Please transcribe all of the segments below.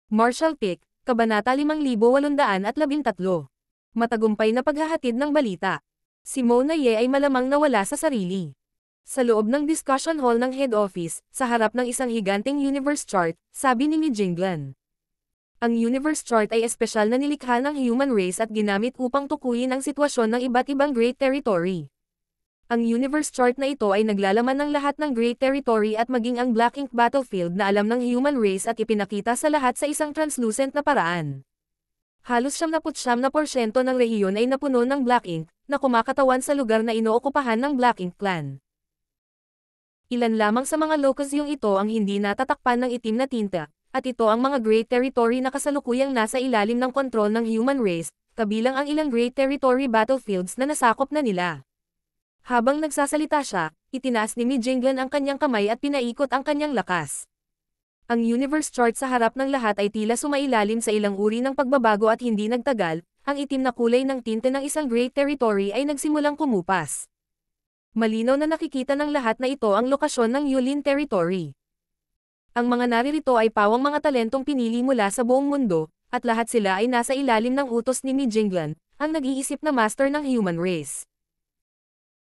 Marshall Pick, Kabanata 5813. Matagumpay na paghahatid ng balita. Si Mona Ye ay malamang nawala sa sarili. Sa loob ng discussion hall ng head office, sa harap ng isang higanting universe chart, sabi ni Mi Jinglan. Ang universe chart ay espesyal na nilikha ng human race at ginamit upang tukuyin ang sitwasyon ng iba't ibang Great Territory. Ang universe chart na ito ay naglalaman ng lahat ng Great Territory at maging ang Black Ink battlefield na alam ng human race at ipinakita sa lahat sa isang translucent na paraan. Halos 79% ng rehiyon ay napuno ng Black Ink, na kumakatawan sa lugar na inookupahan ng Black Ink clan. Ilan lamang sa mga lokasyong ito ang hindi natatakpan ng itim na tinta, at ito ang mga Great Territory na kasalukuyang nasa ilalim ng kontrol ng human race, kabilang ang ilang Great Territory battlefields na nasakop na nila. Habang nagsasalita siya, itinaas ni Mi Jinglan ang kanyang kamay at pinaikot ang kanyang lakas. Ang universe chart sa harap ng lahat ay tila sumailalim sa ilang uri ng pagbabago at hindi nagtagal, ang itim na kulay ng tinte ng isang Great Territory ay nagsimulang kumupas. Malinaw na nakikita ng lahat na ito ang lokasyon ng Yulin Territory. Ang mga naririto ay pawang mga talentong pinili mula sa buong mundo, at lahat sila ay nasa ilalim ng utos ni Mi Jinglan, ang nag-iisip na master ng human race.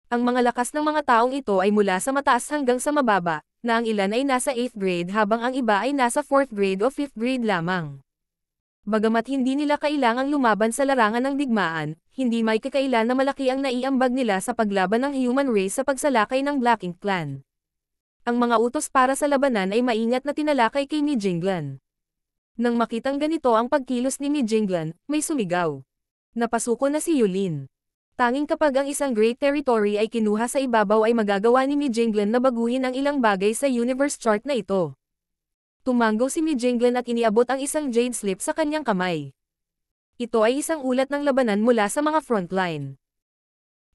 Ang mga lakas ng mga taong ito ay mula sa mataas hanggang sa mababa, na ang ilan ay nasa 8th grade habang ang iba ay nasa 4th grade o 5th grade lamang. Bagamat hindi nila kailangang lumaban sa larangan ng digmaan, hindi may kakailan na malaki ang naiambag nila sa paglaban ng human race sa pagsalakay ng Black Ink clan. Ang mga utos para sa labanan ay maingat na tinalakay kay Mi Jinglan. Nang makitang ganito ang pagkilos ni Mi Jinglan, may sumigaw. Napasuko na si Yulin. Tanging kapag ang isang Great Territory ay kinuha sa ibabaw ay magagawa ni Mi Jinglan na baguhin ang ilang bagay sa universe chart na ito. Tumango si Mi Jinglan at iniabot ang isang jade slip sa kanyang kamay. Ito ay isang ulat ng labanan mula sa mga frontline.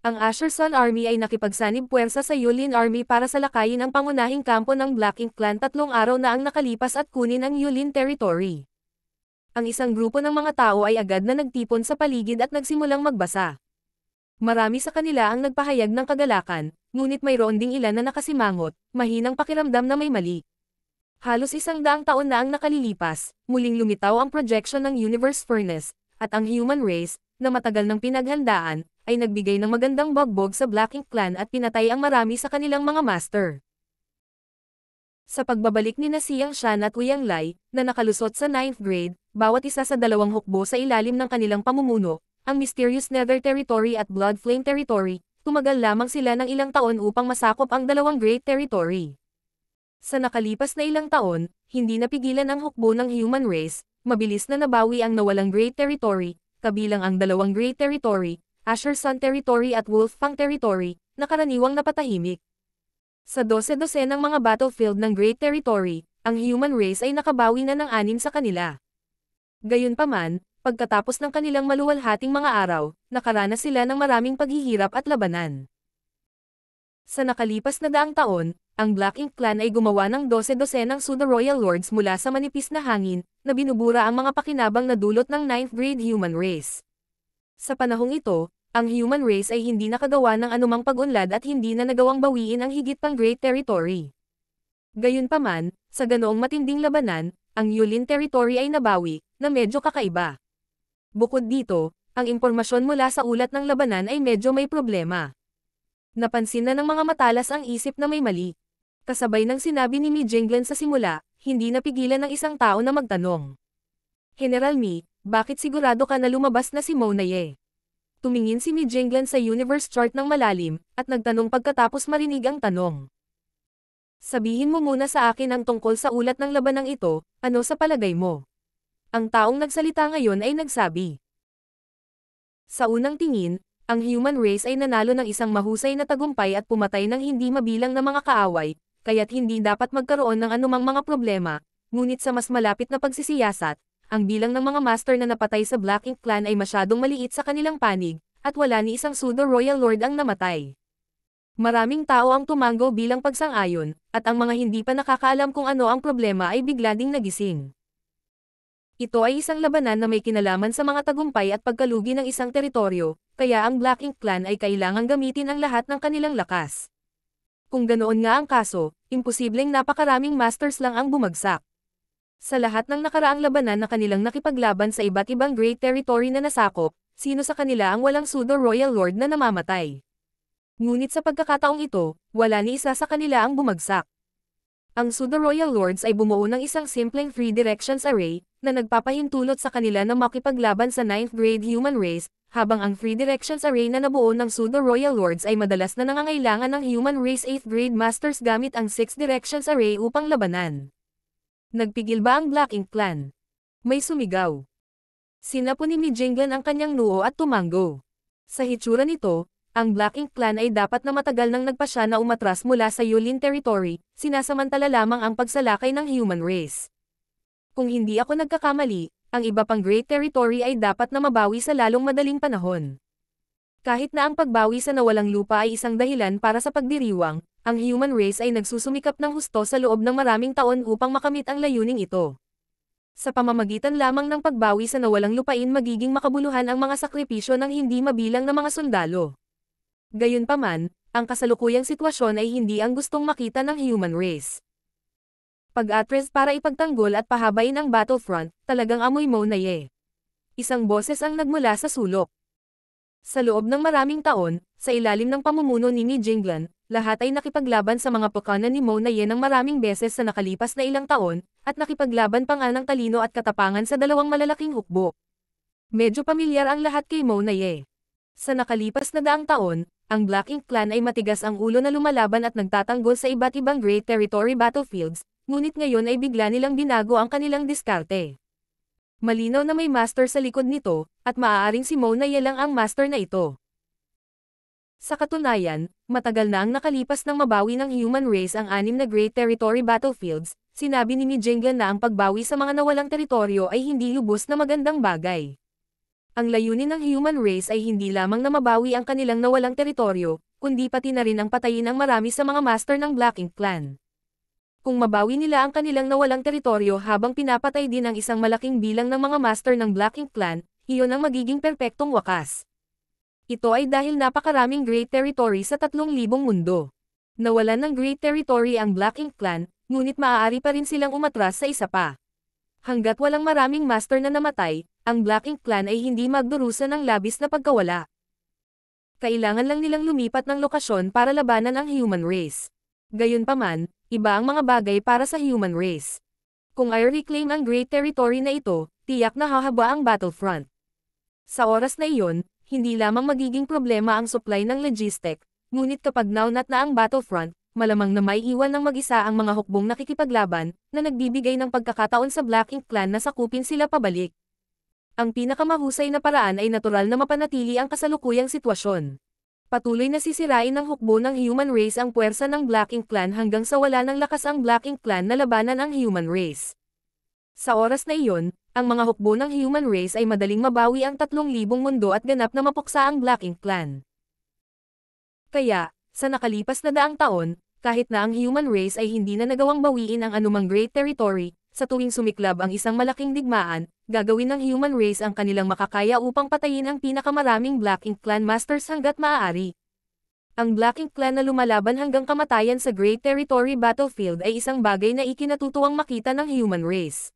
Ang Asher Sun Army ay nakipagsanib puwersa sa Yulin Army para salakayin ang pangunahing kampo ng Black Ink clan 3 araw na ang nakalipas at kunin ang Yulin Territory. Ang isang grupo ng mga tao ay agad na nagtipon sa paligid at nagsimulang magbasa. Marami sa kanila ang nagpahayag ng kagalakan, ngunit mayroon ding ilan na nakasimangot, mahinang pakiramdam na may mali. Halos 100 taon na ang nakalilipas, muling lumitaw ang projection ng Universe Furnace, at ang human race, na matagal nang pinaghandaan, ay nagbigay ng magandang bagbog sa Black Ink clan at pinatay ang marami sa kanilang mga master. Sa pagbabalik ni Siyang Shan at Uyang Lai, na nakalusot sa 9th grade, bawat isa sa 2 hukbo sa ilalim ng kanilang pamumuno, ang Mysterious Nether Territory at Blood Flame Territory, tumagal lamang sila ng ilang taon upang masakop ang 2 Great Territory. Sa nakalipas na ilang taon, hindi napigilan ang hukbo ng human race, mabilis na nabawi ang nawalang Great Territory, kabilang ang 2 Great Territory, Asher Sun Territory at Wolffang Territory, na karaniwang napatahimik. Sa 12 ng mga battlefield ng Great Territory, ang human race ay nakabawi na ng 6 sa kanila. Gayunpaman, pagkatapos ng kanilang maluwalhating mga araw, nakaranas sila ng maraming paghihirap at labanan. Sa nakalipas na 100 taon, ang Black Ink clan ay gumawa ng 12 ng pseudo-royal lords mula sa manipis na hangin, na binubura ang mga pakinabang na dulot ng 9th grade human race. Sa panahong ito, ang human race ay hindi nakagawa ng anumang pag-unlad at hindi na nagawang bawiin ang higit pang Great Territory. Gayunpaman, sa ganoong matinding labanan, ang Yulin Territory ay nabawi, na medyo kakaiba. Bukod dito, ang impormasyon mula sa ulat ng labanan ay medyo may problema. Napansin na ng mga matalas ang isip na may mali. Kasabay ng sinabi ni Mi Jinglan sa simula, hindi napigilan ng isang tao na magtanong. General Mi, bakit sigurado ka na lumabas na si Mona Ye? Tumingin si Mi Jinglan sa universe chart ng malalim, at nagtanong pagkatapos marinig ang tanong. Sabihin mo muna sa akin ang tungkol sa ulat ng labanang ito, ano sa palagay mo? Ang taong nagsalita ngayon ay nagsabi. Sa unang tingin, ang human race ay nanalo ng isang mahusay na tagumpay at pumatay ng hindi mabilang na mga kaaway, kaya't hindi dapat magkaroon ng anumang mga problema, ngunit sa mas malapit na pagsisiyasat, ang bilang ng mga master na napatay sa Black Ink clan ay masyadong maliit sa kanilang panig, at wala ni isang pseudo-royal lord ang namatay. Maraming tao ang tumango bilang pagsang-ayon, at ang mga hindi pa nakakaalam kung ano ang problema ay bigla ding nagising. Ito ay isang labanan na may kinalaman sa mga tagumpay at pagkalugi ng isang teritoryo, kaya ang Black Ink clan ay kailangang gamitin ang lahat ng kanilang lakas. Kung ganoon nga ang kaso, imposibleng napakaraming masters lang ang bumagsak. Sa lahat ng nakaraang labanan na kanilang nakipaglaban sa iba't ibang great territory na nasakop, sino sa kanila ang walang pseudo-royal lord na namamatay? Ngunit sa pagkakataong ito, wala ni isa sa kanila ang bumagsak. Ang pseudo-royal lords ay bumuo ng isang simpleng three directions array, na nagpapahintulot sa kanila na makipaglaban sa 9th grade human race, habang ang three directions array na nabuo ng pseudo-royal lords ay madalas na nangangailangan ng human race 8th grade masters gamit ang 6 directions array upang labanan. Nagpigil ba ang Black Ink Clan? May sumigaw. Sinapo ni Mijinglan ang kanyang noo at tumango. Sa hitsura nito, ang Black Ink Clan ay dapat na matagal nang nagpasya na umatras mula sa Yulin Territory, sinasamantala lamang ang pagsalakay ng human race. Kung hindi ako nagkakamali, ang iba pang Great Territory ay dapat na mabawi sa lalong madaling panahon. Kahit na ang pagbawi sa nawalang lupa ay isang dahilan para sa pagdiriwang, ang human race ay nagsusumikap ng husto sa loob ng maraming taon upang makamit ang layuning ito. Sa pamamagitan lamang ng pagbawi sa nawalang lupain magiging makabuluhan ang mga sakripisyo ng hindi mabilang na mga sundalo. Gayunpaman, ang kasalukuyang sitwasyon ay hindi ang gustong makita ng human race. Pag-atres para ipagtanggol at pahabain ang battlefront, talagang amoy mo na ye. Isang boses ang nagmula sa sulok. Sa loob ng maraming taon, sa ilalim ng pamumuno ni Mijinglan, lahat ay nakipaglaban sa mga pokana ni Mo na Ye ng maraming beses sa nakalipas na ilang taon, at nakipaglaban pa nga ng talino at katapangan sa dalawang malalaking hukbo. Medyo pamilyar ang lahat kay Mo na Ye. Sa nakalipas na daang taon, ang Black Ink Clan ay matigas ang ulo na lumalaban at nagtatanggol sa iba't ibang Great Territory battlefields, ngunit ngayon ay bigla nilang binago ang kanilang diskarte. Malinaw na may master sa likod nito, at maaaring si Mo na Ye lang ang master na ito. Sa katunayan, matagal na ang nakalipas ng mabawi ng human race ang 6 na Great Territory battlefields, sinabi ni Mijinglan na ang pagbawi sa mga nawalang teritoryo ay hindi lubos na magandang bagay. Ang layunin ng human race ay hindi lamang na mabawi ang kanilang nawalang teritoryo, kundi pati na rin ang patayin ang marami sa mga master ng Black Ink Clan. Kung mabawi nila ang kanilang nawalang teritoryo habang pinapatay din ang isang malaking bilang ng mga master ng Black Ink Clan, iyon ang magiging perpektong wakas. Ito ay dahil napakaraming Great Territory sa 3,000 mundo. Nawalan ng Great Territory ang Black Ink Clan, ngunit maaari pa rin silang umatras sa isa pa. Hanggat walang maraming master na namatay, ang Black Ink Clan ay hindi magdurusa ng labis na pagkawala. Kailangan lang nilang lumipat ng lokasyon para labanan ang human race. Gayunpaman, iba ang mga bagay para sa human race. Kung ay reclaim ang Great Territory na ito, tiyak na hahaba ang battlefront. Sa oras na iyon, hindi lamang magiging problema ang supply ng logistic, ngunit kapag naunat na ang battlefront, malamang na may iwan ng mag-isa ang mga hukbong nakikipaglaban, na nagbibigay ng pagkakataon sa Black Ink Clan na sakupin sila pabalik. Ang pinakamahusay na paraan ay natural na mapanatili ang kasalukuyang sitwasyon. Patuloy na sisirain ng hukbo ng human race ang puwersa ng Black Ink Clan hanggang sa wala ng lakas ang Black Ink Clan na labanan ang human race. Sa oras na iyon, ang mga hukbo ng human race ay madaling mabawi ang 3,000 mundo at ganap na mapuksa ang Black Ink Clan. Kaya, sa nakalipas na daang taon, kahit na ang human race ay hindi na nagawang bawiin ang anumang Great Territory, sa tuwing sumiklab ang isang malaking digmaan, gagawin ng human race ang kanilang makakaya upang patayin ang pinakamaraming Black Ink Clan masters hanggat maaari. Ang Black Ink Clan na lumalaban hanggang kamatayan sa Great Territory battlefield ay isang bagay na ikinatutuwang makita ng human race.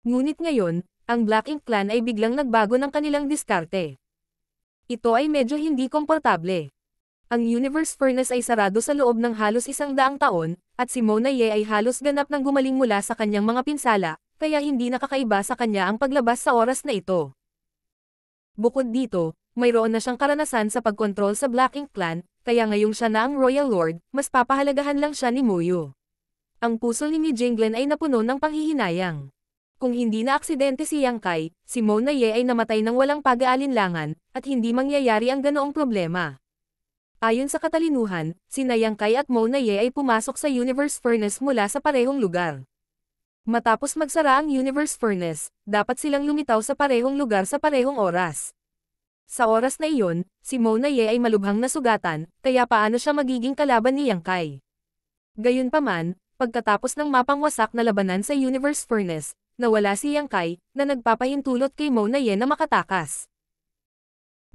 Ngunit ngayon, ang Black Ink Clan ay biglang nagbago ng kanilang diskarte. Ito ay medyo hindi komportable. Ang Universe Furnace ay sarado sa loob ng halos 100 taon, at si Mo na Ye ay halos ganap nang gumaling mula sa kanyang mga pinsala, kaya hindi nakakaiba sa kanya ang paglabas sa oras na ito. Bukod dito, mayroon na siyang karanasan sa pagkontrol sa Black Ink Clan, kaya ngayong siya na ang Royal Lord, mas papahalagahan lang siya ni Muyo. Ang puso ni Mijinglan ay napuno ng panghihinayang. Kung hindi na aksidente si Yang Kai, si Mo na Ye ay namatay ng walang pag-aalinlangan, at hindi mangyayari ang ganoong problema. Ayon sa katalinuhan, sina Yang Kai at Mo na Ye ay pumasok sa Universe Furnace mula sa parehong lugar. Matapos magsara ang Universe Furnace, dapat silang lumitaw sa parehong lugar sa parehong oras. Sa oras na iyon, si Mo na Ye ay malubhang nasugatan, kaya paano siya magiging kalaban ni Yang Kai? Gayunpaman, pagkatapos ng mapangwasak na labanan sa Universe Furnace, nawala si Yang Kai, na nagpapahintulot kay Mo na Ye na makatakas.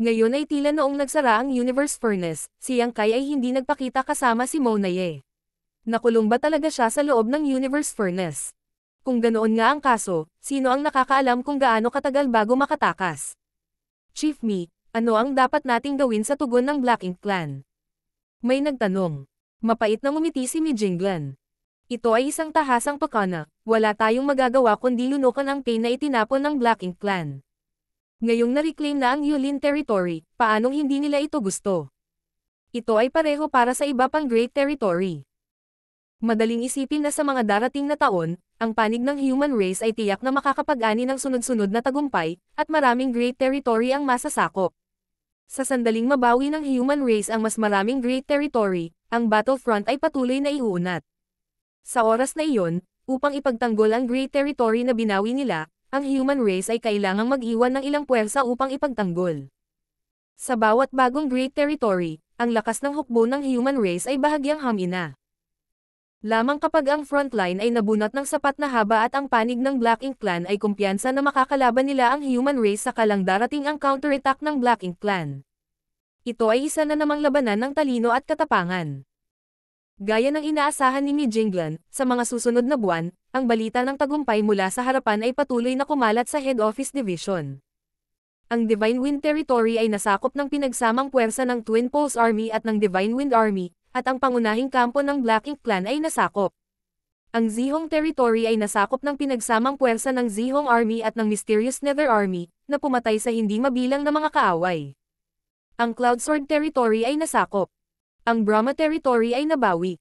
Ngayon ay tila noong nagsara ang Universe Furnace, si Yang Kai ay hindi nagpakita kasama si Mo na Ye. Nakulong ba talaga siya sa loob ng Universe Furnace? Kung ganoon nga ang kaso, sino ang nakakaalam kung gaano katagal bago makatakas? Chief Mi, ano ang dapat nating gawin sa tugon ng Black Ink Clan? May nagtanong. Mapait na ngumiti si Mi Jinglan. Ito ay isang tahasang pakana, wala tayong magagawa kundi lunukan ang pain na itinapon ng Black Ink Clan. Ngayong na-reclaim na ang Yulin Territory, paanong hindi nila ito gusto? Ito ay pareho para sa iba pang Great Territory. Madaling isipin na sa mga darating na taon, ang panig ng human race ay tiyak na makakapag-ani ng sunod-sunod na tagumpay, at maraming Great Territory ang masasakop. Sa sandaling mabawi ng human race ang mas maraming Great Territory, ang battlefront ay patuloy na iuunat. Sa oras na iyon, upang ipagtanggol ang Great Territory na binawi nila, ang human race ay kailangang mag-iwan ng ilang puwersa upang ipagtanggol. Sa bawat bagong Great Territory, ang lakas ng hukbo ng human race ay bahagyang hamina. Lamang kapag ang frontline ay nabunot ng sapat na haba at ang panig ng Black Ink Clan ay kumpiyansa na makakalaban nila ang human race saka lang darating ang counterattack ng Black Ink Clan. Ito ay isa na namang labanan ng talino at katapangan. Gaya ng inaasahan ni Mi Jinglan, sa mga susunod na buwan, ang balita ng tagumpay mula sa harapan ay patuloy na kumalat sa Head Office Division. Ang Divine Wind Territory ay nasakop ng pinagsamang puwersa ng Twin Pulse Army at ng Divine Wind Army, at ang pangunahing kampo ng Black Ink Clan ay nasakop. Ang Zihong Territory ay nasakop ng pinagsamang puwersa ng Zihong Army at ng Mysterious Nether Army, na pumatay sa hindi mabilang na mga kaaway. Ang Cloud Sword Territory ay nasakop. Ang Brahma Territory ay nabawi.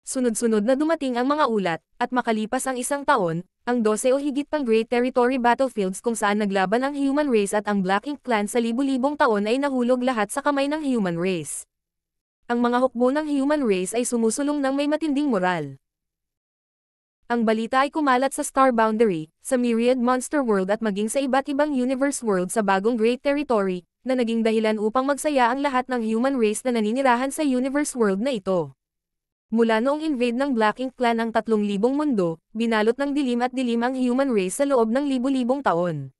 Sunod-sunod na dumating ang mga ulat, at makalipas ang isang taon, ang 12 o higit pang Great Territory battlefields kung saan naglaban ang human race at ang Black Ink Clan sa libu-libong taon ay nahulog lahat sa kamay ng human race. Ang mga hukbo ng human race ay sumusulong ng may matinding moral. Ang balita ay kumalat sa Star Boundary, sa Myriad Monster World at maging sa iba't ibang Universe World sa bagong Great Territory, na naging dahilan upang magsaya ang lahat ng human race na naninirahan sa Universe World na ito. Mula noong invade ng Black Ink Clan ang 3,000 mundo, binalot ng dilim at dilim ang human race sa loob ng libu-libong taon.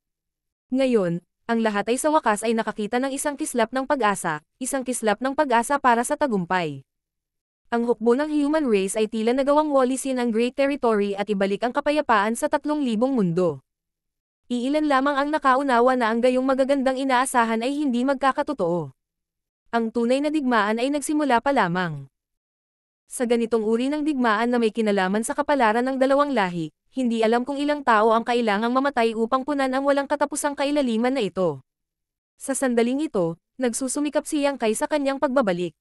Ngayon, ang lahat ay sa wakas ay nakakita ng isang kislap ng pag-asa para sa tagumpay. Ang hukbo ng human race ay tila nagawang walisin ang Great Territory at ibalik ang kapayapaan sa 3,000 mundo. Iilan lamang ang nakaunawa na ang gayong magagandang inaasahan ay hindi magkakatotoo. Ang tunay na digmaan ay nagsimula pa lamang. Sa ganitong uri ng digmaan na may kinalaman sa kapalaran ng dalawang lahi, hindi alam kung ilang tao ang kailangang mamatay upang punan ang walang katapusang kailaliman na ito. Sa sandaling ito, nagsusumikap si Yang Kai sa kanyang pagbabalik.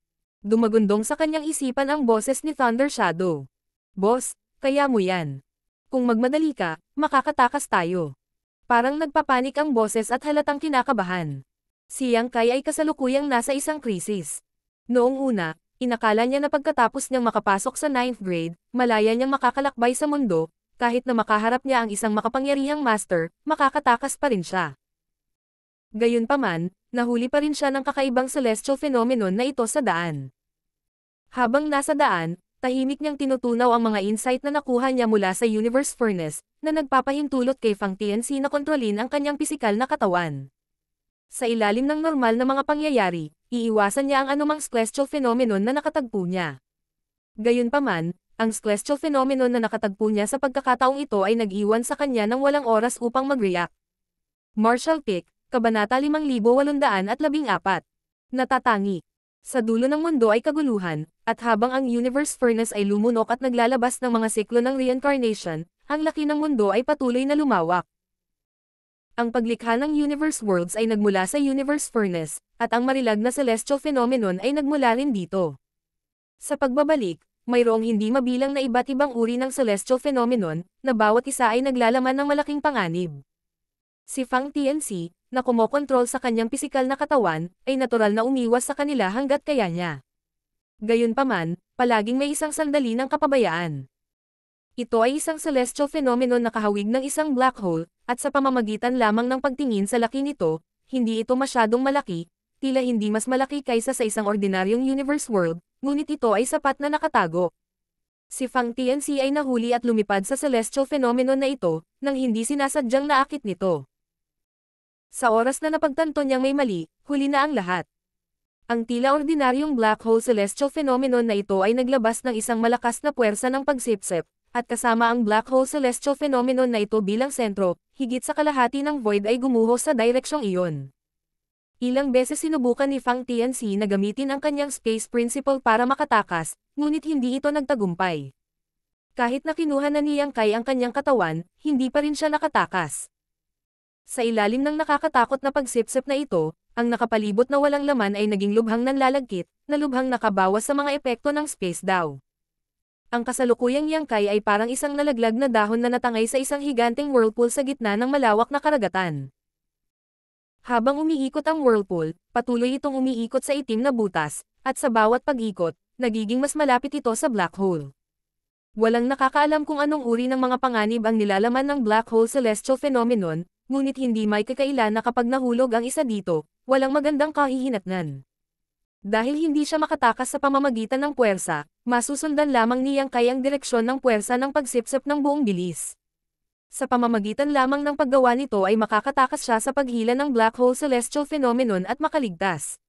Dumagundong sa kanyang isipan ang boses ni Thunder Shadow. Boss, kaya mo yan. Kung magmadali ka, makakatakas tayo. Parang nagpapanik ang boses at halatang kinakabahan. Si Yang Kai ay kasalukuyang nasa isang krisis. Noong una, inakala niya na pagkatapos niyang makapasok sa 9th grade, malaya niyang makakalakbay sa mundo, kahit na makaharap niya ang isang makapangyarihang master, makakatakas pa rin siya. Gayunpaman, nahuli pa rin siya ng kakaibang celestial phenomenon na ito sa daan. Habang nasa daan, tahimik niyang tinutunaw ang mga insight na nakuha niya mula sa Universe Furnace, na nagpapahintulot kay Fang Tianxi na kontrolin ang kanyang pisikal na katawan. Sa ilalim ng normal na mga pangyayari, iiwasan niya ang anumang celestial phenomenon na nakatagpo niya. Gayunpaman, ang celestial phenomenon na nakatagpo niya sa pagkakataong ito ay nag-iwan sa kanya ng walang oras upang mag-react. Martial Pick, Kabanata 5814. Natatangi. Sa dulo ng mundo ay kaguluhan, at habang ang Universe Furnace ay lumunok at naglalabas ng mga siklo ng reincarnation, ang laki ng mundo ay patuloy na lumawak. Ang paglikha ng Universe Worlds ay nagmula sa Universe Furnace, at ang marilag na celestial phenomenon ay nagmula rin dito. Sa pagbabalik, mayroong hindi mabilang na iba't ibang uri ng celestial phenomenon, na bawat isa ay naglalaman ng malaking panganib. Si Fang Tianxi, na kumokontrol sa kanyang pisikal na katawan, ay natural na umiwas sa kanila hanggat kaya niya. Gayunpaman, palaging may isang sandali ng kapabayaan. Ito ay isang celestial phenomenon na kahawig ng isang black hole, at sa pamamagitan lamang ng pagtingin sa laki nito, hindi ito masyadong malaki, tila hindi mas malaki kaysa sa isang ordinaryong universe world, ngunit ito ay sapat na nakatago. Si Fang Tianxi ay nahuli at lumipad sa celestial phenomenon na ito, nang hindi sinasadyang naakit nito. Sa oras na napagtanto niyang may mali, huli na ang lahat. Ang tila ordinaryong black hole celestial phenomenon na ito ay naglabas ng isang malakas na puwersa ng pagsipsip, at kasama ang black hole celestial phenomenon na ito bilang sentro, higit sa kalahati ng void ay gumuho sa direksyong iyon. Ilang beses sinubukan ni Fang Tianxi na gamitin ang kanyang space principle para makatakas, ngunit hindi ito nagtagumpay. Kahit na kinuha na ni Yang Kai ang kanyang katawan, hindi pa rin siya nakatakas. Sa ilalim ng nakakatakot na pagsipsip na ito, ang nakapalibot na walang laman ay naging lubhang nanlalagkit, na lubhang nakabawas sa mga epekto ng space daw. Ang kasalukuyang Yang Kai ay parang isang nalaglag na dahon na natangay sa isang higanteng whirlpool sa gitna ng malawak na karagatan. Habang umiikot ang whirlpool, patuloy itong umiikot sa itim na butas, at sa bawat pag-ikot, nagiging mas malapit ito sa black hole. Walang nakakaalam kung anong uri ng mga panganib ang nilalaman ng black hole celestial phenomenon, ngunit hindi may kakailan na kapag nahulog ang isa dito, walang magandang kahihinatnan. Dahil hindi siya makatakas sa pamamagitan ng puwersa, masusundan lamang ni Yang Kai ang direksyon ng puwersa ng pagsipsip ng buong bilis. Sa pamamagitan lamang ng paggawa nito ay makakatakas siya sa paghila ng black hole celestial phenomenon at makaligtas.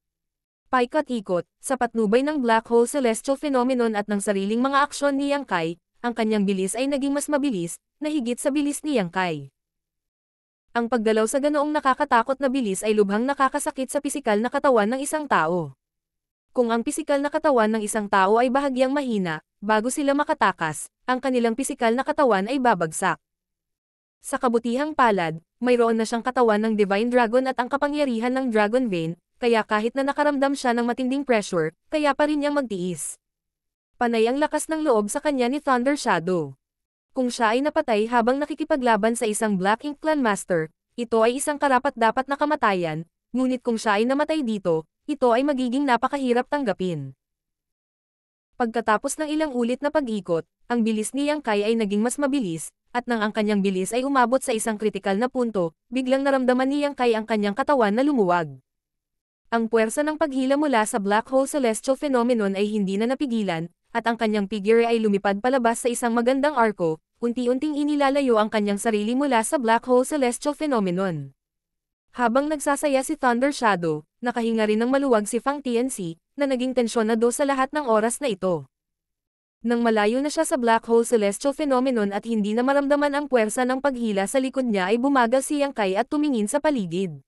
Paikot-ikot, sa patnubay ng black hole celestial phenomenon at ng sariling mga aksyon ni Yang Kai, ang kanyang bilis ay naging mas mabilis, na higit sa bilis ni Yang Kai. Ang paggalaw sa ganoong nakakatakot na bilis ay lubhang nakakasakit sa pisikal na katawan ng isang tao. Kung ang pisikal na katawan ng isang tao ay bahagyang mahina, bago sila makatakas, ang kanilang pisikal na katawan ay babagsak. Sa kabutihang palad, mayroon na siyang katawan ng Divine Dragon at ang kapangyarihan ng Dragon Vein, kaya kahit na nakaramdam siya ng matinding pressure, kaya pa rin niyang magtiis. Panay ang lakas ng loob sa kanya ni Thunder Shadow. Kung siya ay napatay habang nakikipaglaban sa isang Black Ink Clan Master, ito ay isang karapat-dapat na kamatayan, ngunit kung siya ay namatay dito, ito ay magiging napakahirap tanggapin. Pagkatapos ng ilang ulit na pag-ikot, ang bilis ni Yang Kai ay naging mas mabilis, at nang ang kanyang bilis ay umabot sa isang kritikal na punto, biglang naramdaman ni Yang Kai ang kanyang katawan na lumuwag. Ang puwersa ng paghila mula sa black hole celestial phenomenon ay hindi na napigilan, at ang kanyang figure ay lumipad palabas sa isang magandang arko, unti-unting inilalayo ang kanyang sarili mula sa black hole celestial phenomenon. Habang nagsasaya si Thunder Shadow, nakahinga rin ng maluwag si Fang Tianxi, na naging tensyonado sa lahat ng oras na ito. Nang malayo na siya sa black hole celestial phenomenon at hindi na maramdaman ang puwersa ng paghila sa likod niya ay bumagal si Yang Kai at tumingin sa paligid.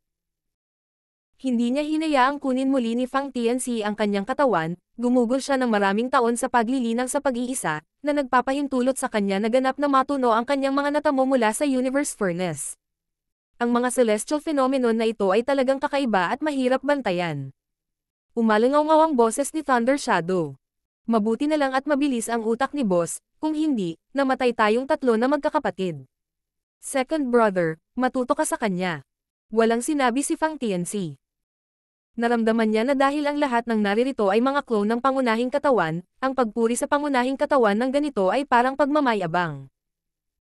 Hindi niya hinayaang kunin muli ni Fang Tianxi ang kanyang katawan, gumugol siya ng maraming taon sa paglilinang sa pag-iisa, na nagpapahintulot sa kanya na ganap na matuno ang kanyang mga natamo mula sa Universe Furnace. Ang mga celestial phenomenon na ito ay talagang kakaiba at mahirap bantayan. Umalangaw-ngaw ang boses ni Thunder Shadow. Mabuti na lang at mabilis ang utak ni Boss, kung hindi, namatay tayong tatlo na magkakapatid. Second brother, matuto ka sa kanya. Walang sinabi si Fang Tianxi. Naramdaman niya na dahil ang lahat ng naririto ay mga clone ng pangunahing katawan, ang pagpuri sa pangunahing katawan ng ganito ay parang pagmamayabang.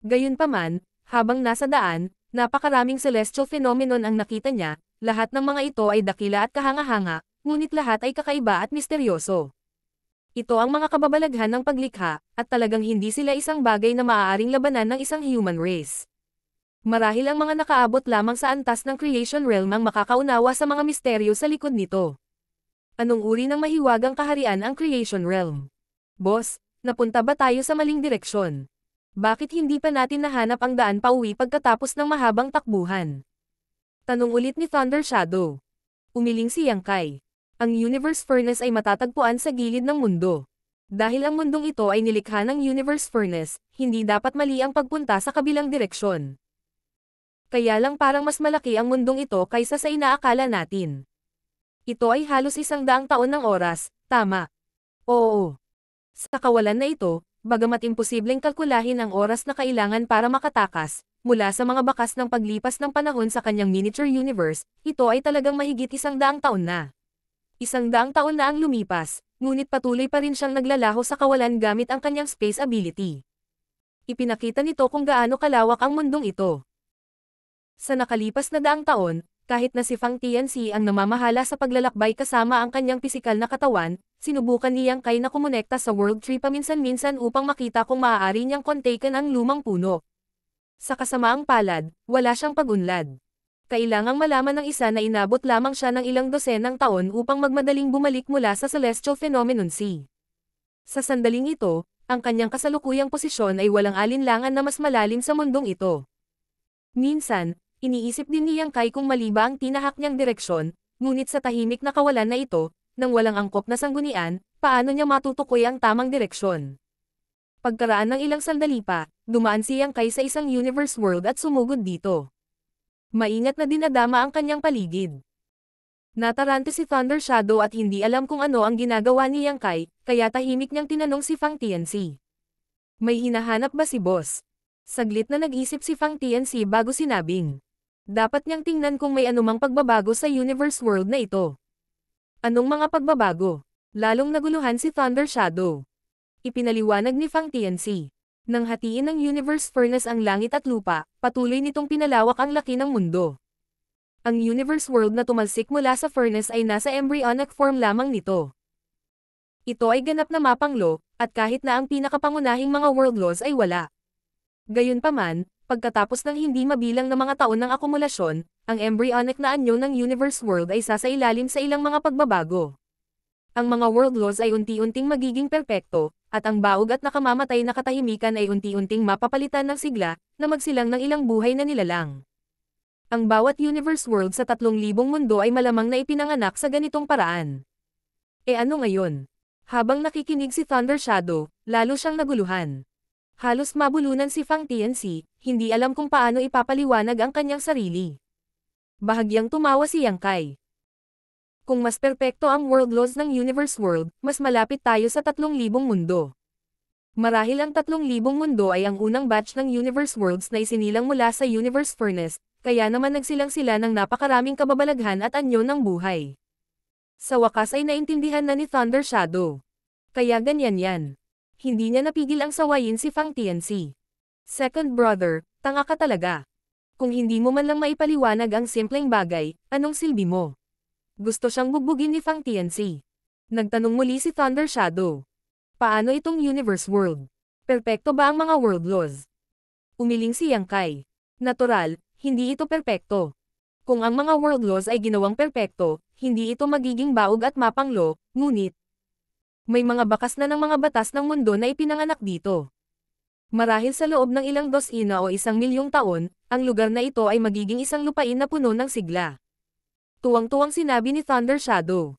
Gayunpaman, habang nasa daan, napakaraming celestial phenomenon ang nakita niya, lahat ng mga ito ay dakila at kahanga-hanga, ngunit lahat ay kakaiba at misteryoso. Ito ang mga kababalaghan ng paglikha, at talagang hindi sila isang bagay na maaaring labanan ng isang human race. Marahil ang mga nakaabot lamang sa antas ng creation realm ang makakaunawa sa mga misteryo sa likod nito. Anong uri ng mahiwagang kaharian ang creation realm? Boss, napunta ba tayo sa maling direksyon? Bakit hindi pa natin nahanap ang daan pauwi pagkatapos ng mahabang takbuhan? Tanong ulit ni Thunder Shadow. Umiling si Yang Kai. Ang Universe Furnace ay matatagpuan sa gilid ng mundo. Dahil ang mundong ito ay nilikha ng Universe Furnace, hindi dapat mali ang pagpunta sa kabilang direksyon. Kaya lang parang mas malaki ang mundong ito kaysa sa inaakala natin. Ito ay halos 100 taon ng oras, tama? Oo. Sa kawalan na ito, bagamat imposibleng kalkulahin ang oras na kailangan para makatakas, mula sa mga bakas ng paglipas ng panahon sa kanyang miniature universe, ito ay talagang mahigit 100 taon na. 100 taon na ang lumipas, ngunit patuloy pa rin siyang naglalaho sa kawalan gamit ang kanyang space ability. Ipinakita nito kung gaano kalawak ang mundong ito. Sa nakalipas na 100 taon, kahit na si Fang Tianxi ang namamahala sa paglalakbay kasama ang kanyang pisikal na katawan, sinubukan ni Yang Kai na kumonekta sa World Tree paminsan-minsan upang makita kung maaari niyang kontaken ang lumang puno. Sa kasamaang palad, wala siyang pag-unlad. Kailangang malaman ng isa na inabot lamang siya ng ilang dosenang taon upang magmadaling bumalik mula sa Celestial Phenomenon Sea. Sa sandaling ito, ang kanyang kasalukuyang posisyon ay walang alinlangan na mas malalim sa mundong ito. Minsan, iniisip din ni Yang Kai kung mali ba ang tinahak niyang direksyon, ngunit sa tahimik na kawalan na ito, nang walang angkop na sanggunian, paano niya matutukoy ang tamang direksyon? Pagkaraan ng ilang sandali pa, dumaan si Yang Kai sa isang universe world at sumugod dito. Maingat na dinadama ang kanyang paligid. Natarante si Thunder Shadow at hindi alam kung ano ang ginagawa ni Yang Kai, kaya tahimik niyang tinanong si Fang Tianxi. May hinahanap ba si boss? Saglit na nag-isip si Fang Tianxi bago sinabing. Dapat niyang tingnan kung may anumang pagbabago sa universe world na ito. Anong mga pagbabago? Lalong naguluhan si Thunder Shadow. Ipinaliwanag ni Fang Tianxi. Nang hatiin ng universe furnace ang langit at lupa, patuloy nitong pinalawak ang laki ng mundo. Ang universe world na tumalsik mula sa furnace ay nasa embryonic form lamang nito. Ito ay ganap na mapanglo, at kahit na ang pinakapangunahing mga world laws ay wala. Gayunpaman, pagkatapos ng hindi mabilang na mga taon ng akumulasyon, ang embryonic na anyo ng universe world ay sasailalim sa ilang mga pagbabago. Ang mga world laws ay unti-unting magiging perpekto, at ang baog at nakamamatay na katahimikan ay unti-unting mapapalitan ng sigla, na magsilang ng ilang buhay na nilalang. Ang bawat universe world sa 3,000 mundo ay malamang na ipinanganak sa ganitong paraan. E ano ngayon? Habang nakikinig si Thunder Shadow, lalo siyang naguluhan. Halos mabulunan si Fang Tianxi, hindi alam kung paano ipapaliwanag ang kanyang sarili. Bahagyang tumawa si Yang Kai. Kung mas perpekto ang world laws ng universe world, mas malapit tayo sa 3,000 mundo. Marahil ang 3,000 mundo ay ang unang batch ng universe worlds na isinilang mula sa universe furnace, kaya naman nagsilang sila ng napakaraming kababalaghan at anyo ng buhay. Sa wakas ay naintindihan na ni Thunder Shadow. Kaya ganyan yan. Hindi niya napigil ang sawayin si Fang Tianxi. Second brother, tanga ka talaga. Kung hindi mo man lang maipaliwanag ang simpleng bagay, anong silbi mo? Gusto siyang bugbugin ni Fang Tianxi. Nagtanong muli si Thunder Shadow. Paano itong universe world? Perpekto ba ang mga world laws? Umiling si Yang Kai. Natural, hindi ito perpekto. Kung ang mga world laws ay ginawang perpekto, hindi ito magiging baog at mapanglo, ngunit may mga bakas na ng mga batas ng mundo na ipinanganak dito. Marahil sa loob ng ilang dosina o 1,000,000 taon, ang lugar na ito ay magiging isang lupain na puno ng sigla. Tuwang-tuwang sinabi ni Thunder Shadow.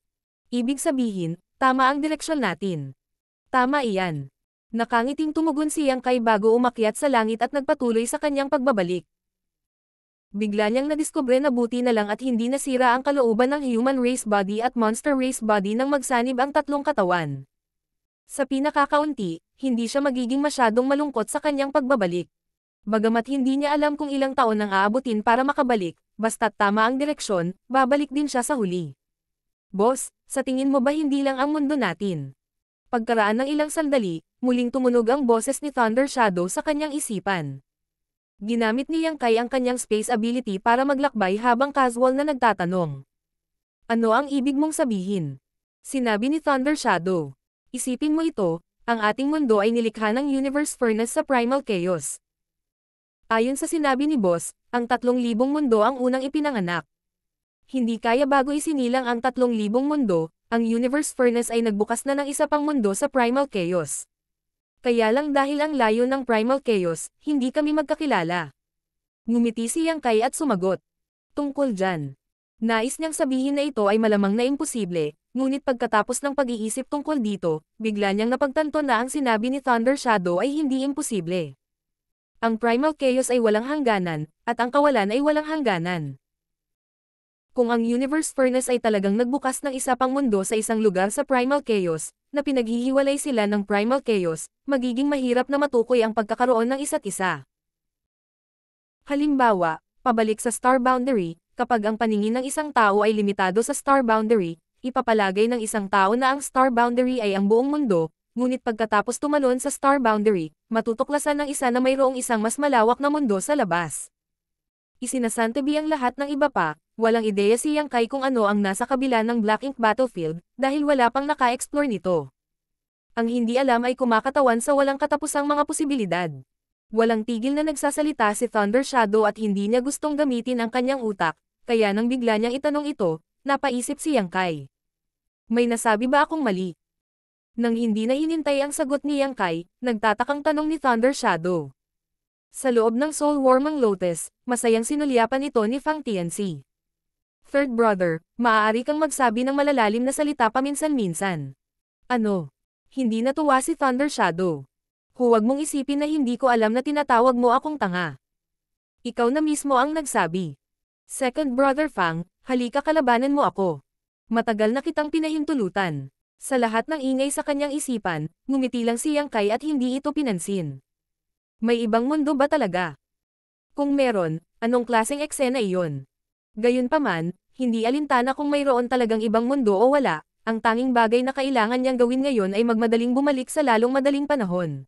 Ibig sabihin, tama ang direksyon natin. Tama iyan. Nakangiting tumugon si Yang Kai bago umakyat sa langit at nagpatuloy sa kanyang pagbabalik. Bigla niyang nadiskubre na buti na lang at hindi nasira ang kalooban ng human race body at monster race body nang magsanib ang tatlong katawan. Sa pinakakaunti, hindi siya magiging masyadong malungkot sa kanyang pagbabalik. Bagamat hindi niya alam kung ilang taon ang aabutin para makabalik, basta't tama ang direksyon, babalik din siya sa huli. Boss, sa tingin mo ba hindi lang ang mundo natin? Pagkaraan ng ilang sandali, muling tumunog ang boses ni Thunder Shadow sa kanyang isipan. Ginamit ni Yang Kai ang kanyang space ability para maglakbay habang casual na nagtatanong. Ano ang ibig mong sabihin? Sinabi ni Thunder Shadow. Isipin mo ito, ang ating mundo ay nilikha ng universe furnace sa primal chaos. Ayon sa sinabi ni Boss, ang 3,000 mundo ang unang ipinanganak. Hindi kaya bago isinilang ang 3,000 mundo, ang universe furnace ay nagbukas na ng isa pang mundo sa primal chaos. Kaya lang dahil ang layo ng primal chaos, hindi kami magkakilala. Ngumiti si Yang Kai at sumagot. Tungkol dyan. Nais niyang sabihin na ito ay malamang na imposible, ngunit pagkatapos ng pag-iisip tungkol dito, bigla niyang napagtanto na ang sinabi ni Thunder Shadow ay hindi imposible. Ang primal chaos ay walang hangganan, at ang kawalan ay walang hangganan. Kung ang universe furnace ay talagang nagbukas ng isa pang mundo sa isang lugar sa primal chaos, na pinaghihiwalay sila ng primal chaos, magiging mahirap na matukoy ang pagkakaroon ng isa't isa. Halimbawa, pabalik sa star boundary, kapag ang paningin ng isang tao ay limitado sa star boundary, ipapalagay ng isang tao na ang star boundary ay ang buong mundo, ngunit pagkatapos tumalon sa star boundary, matutuklasan ng isa na mayroong isang mas malawak na mundo sa labas. Isinasantabi ang lahat ng iba pa, walang ideya si Yang Kai kung ano ang nasa kabila ng Black Ink Battlefield, dahil wala pang naka-explore nito. Ang hindi alam ay kumakatawan sa walang katapusang mga posibilidad. Walang tigil na nagsasalita si Thunder Shadow at hindi niya gustong gamitin ang kanyang utak, kaya nang bigla niyang itanong ito, napaisip si Yang Kai. May nasabi ba akong mali? Nang hindi na hinintay ang sagot ni Yang Kai, nagtatakang tanong ni Thunder Shadow. Sa loob ng Soul Wormang Lotus, masayang sinulyapan ito ni Fang Tianxi. Third brother, maaari kang magsabi ng malalalim na salita paminsan-minsan. Ano? Hindi natuwa si Thunder Shadow. Huwag mong isipin na hindi ko alam na tinatawag mo akong tanga. Ikaw na mismo ang nagsabi. Second brother Fang, halika kalabanan mo ako. Matagal na kitang pinahintulutan. Sa lahat ng ingay sa kanyang isipan, ngumiti lang si Yang Kai at hindi ito pinansin. May ibang mundo ba talaga? Kung meron, anong klaseng eksena iyon? Gayunpaman, hindi alintana kung mayroon talagang ibang mundo o wala, ang tanging bagay na kailangan niyang gawin ngayon ay magmadaling bumalik sa lalong madaling panahon.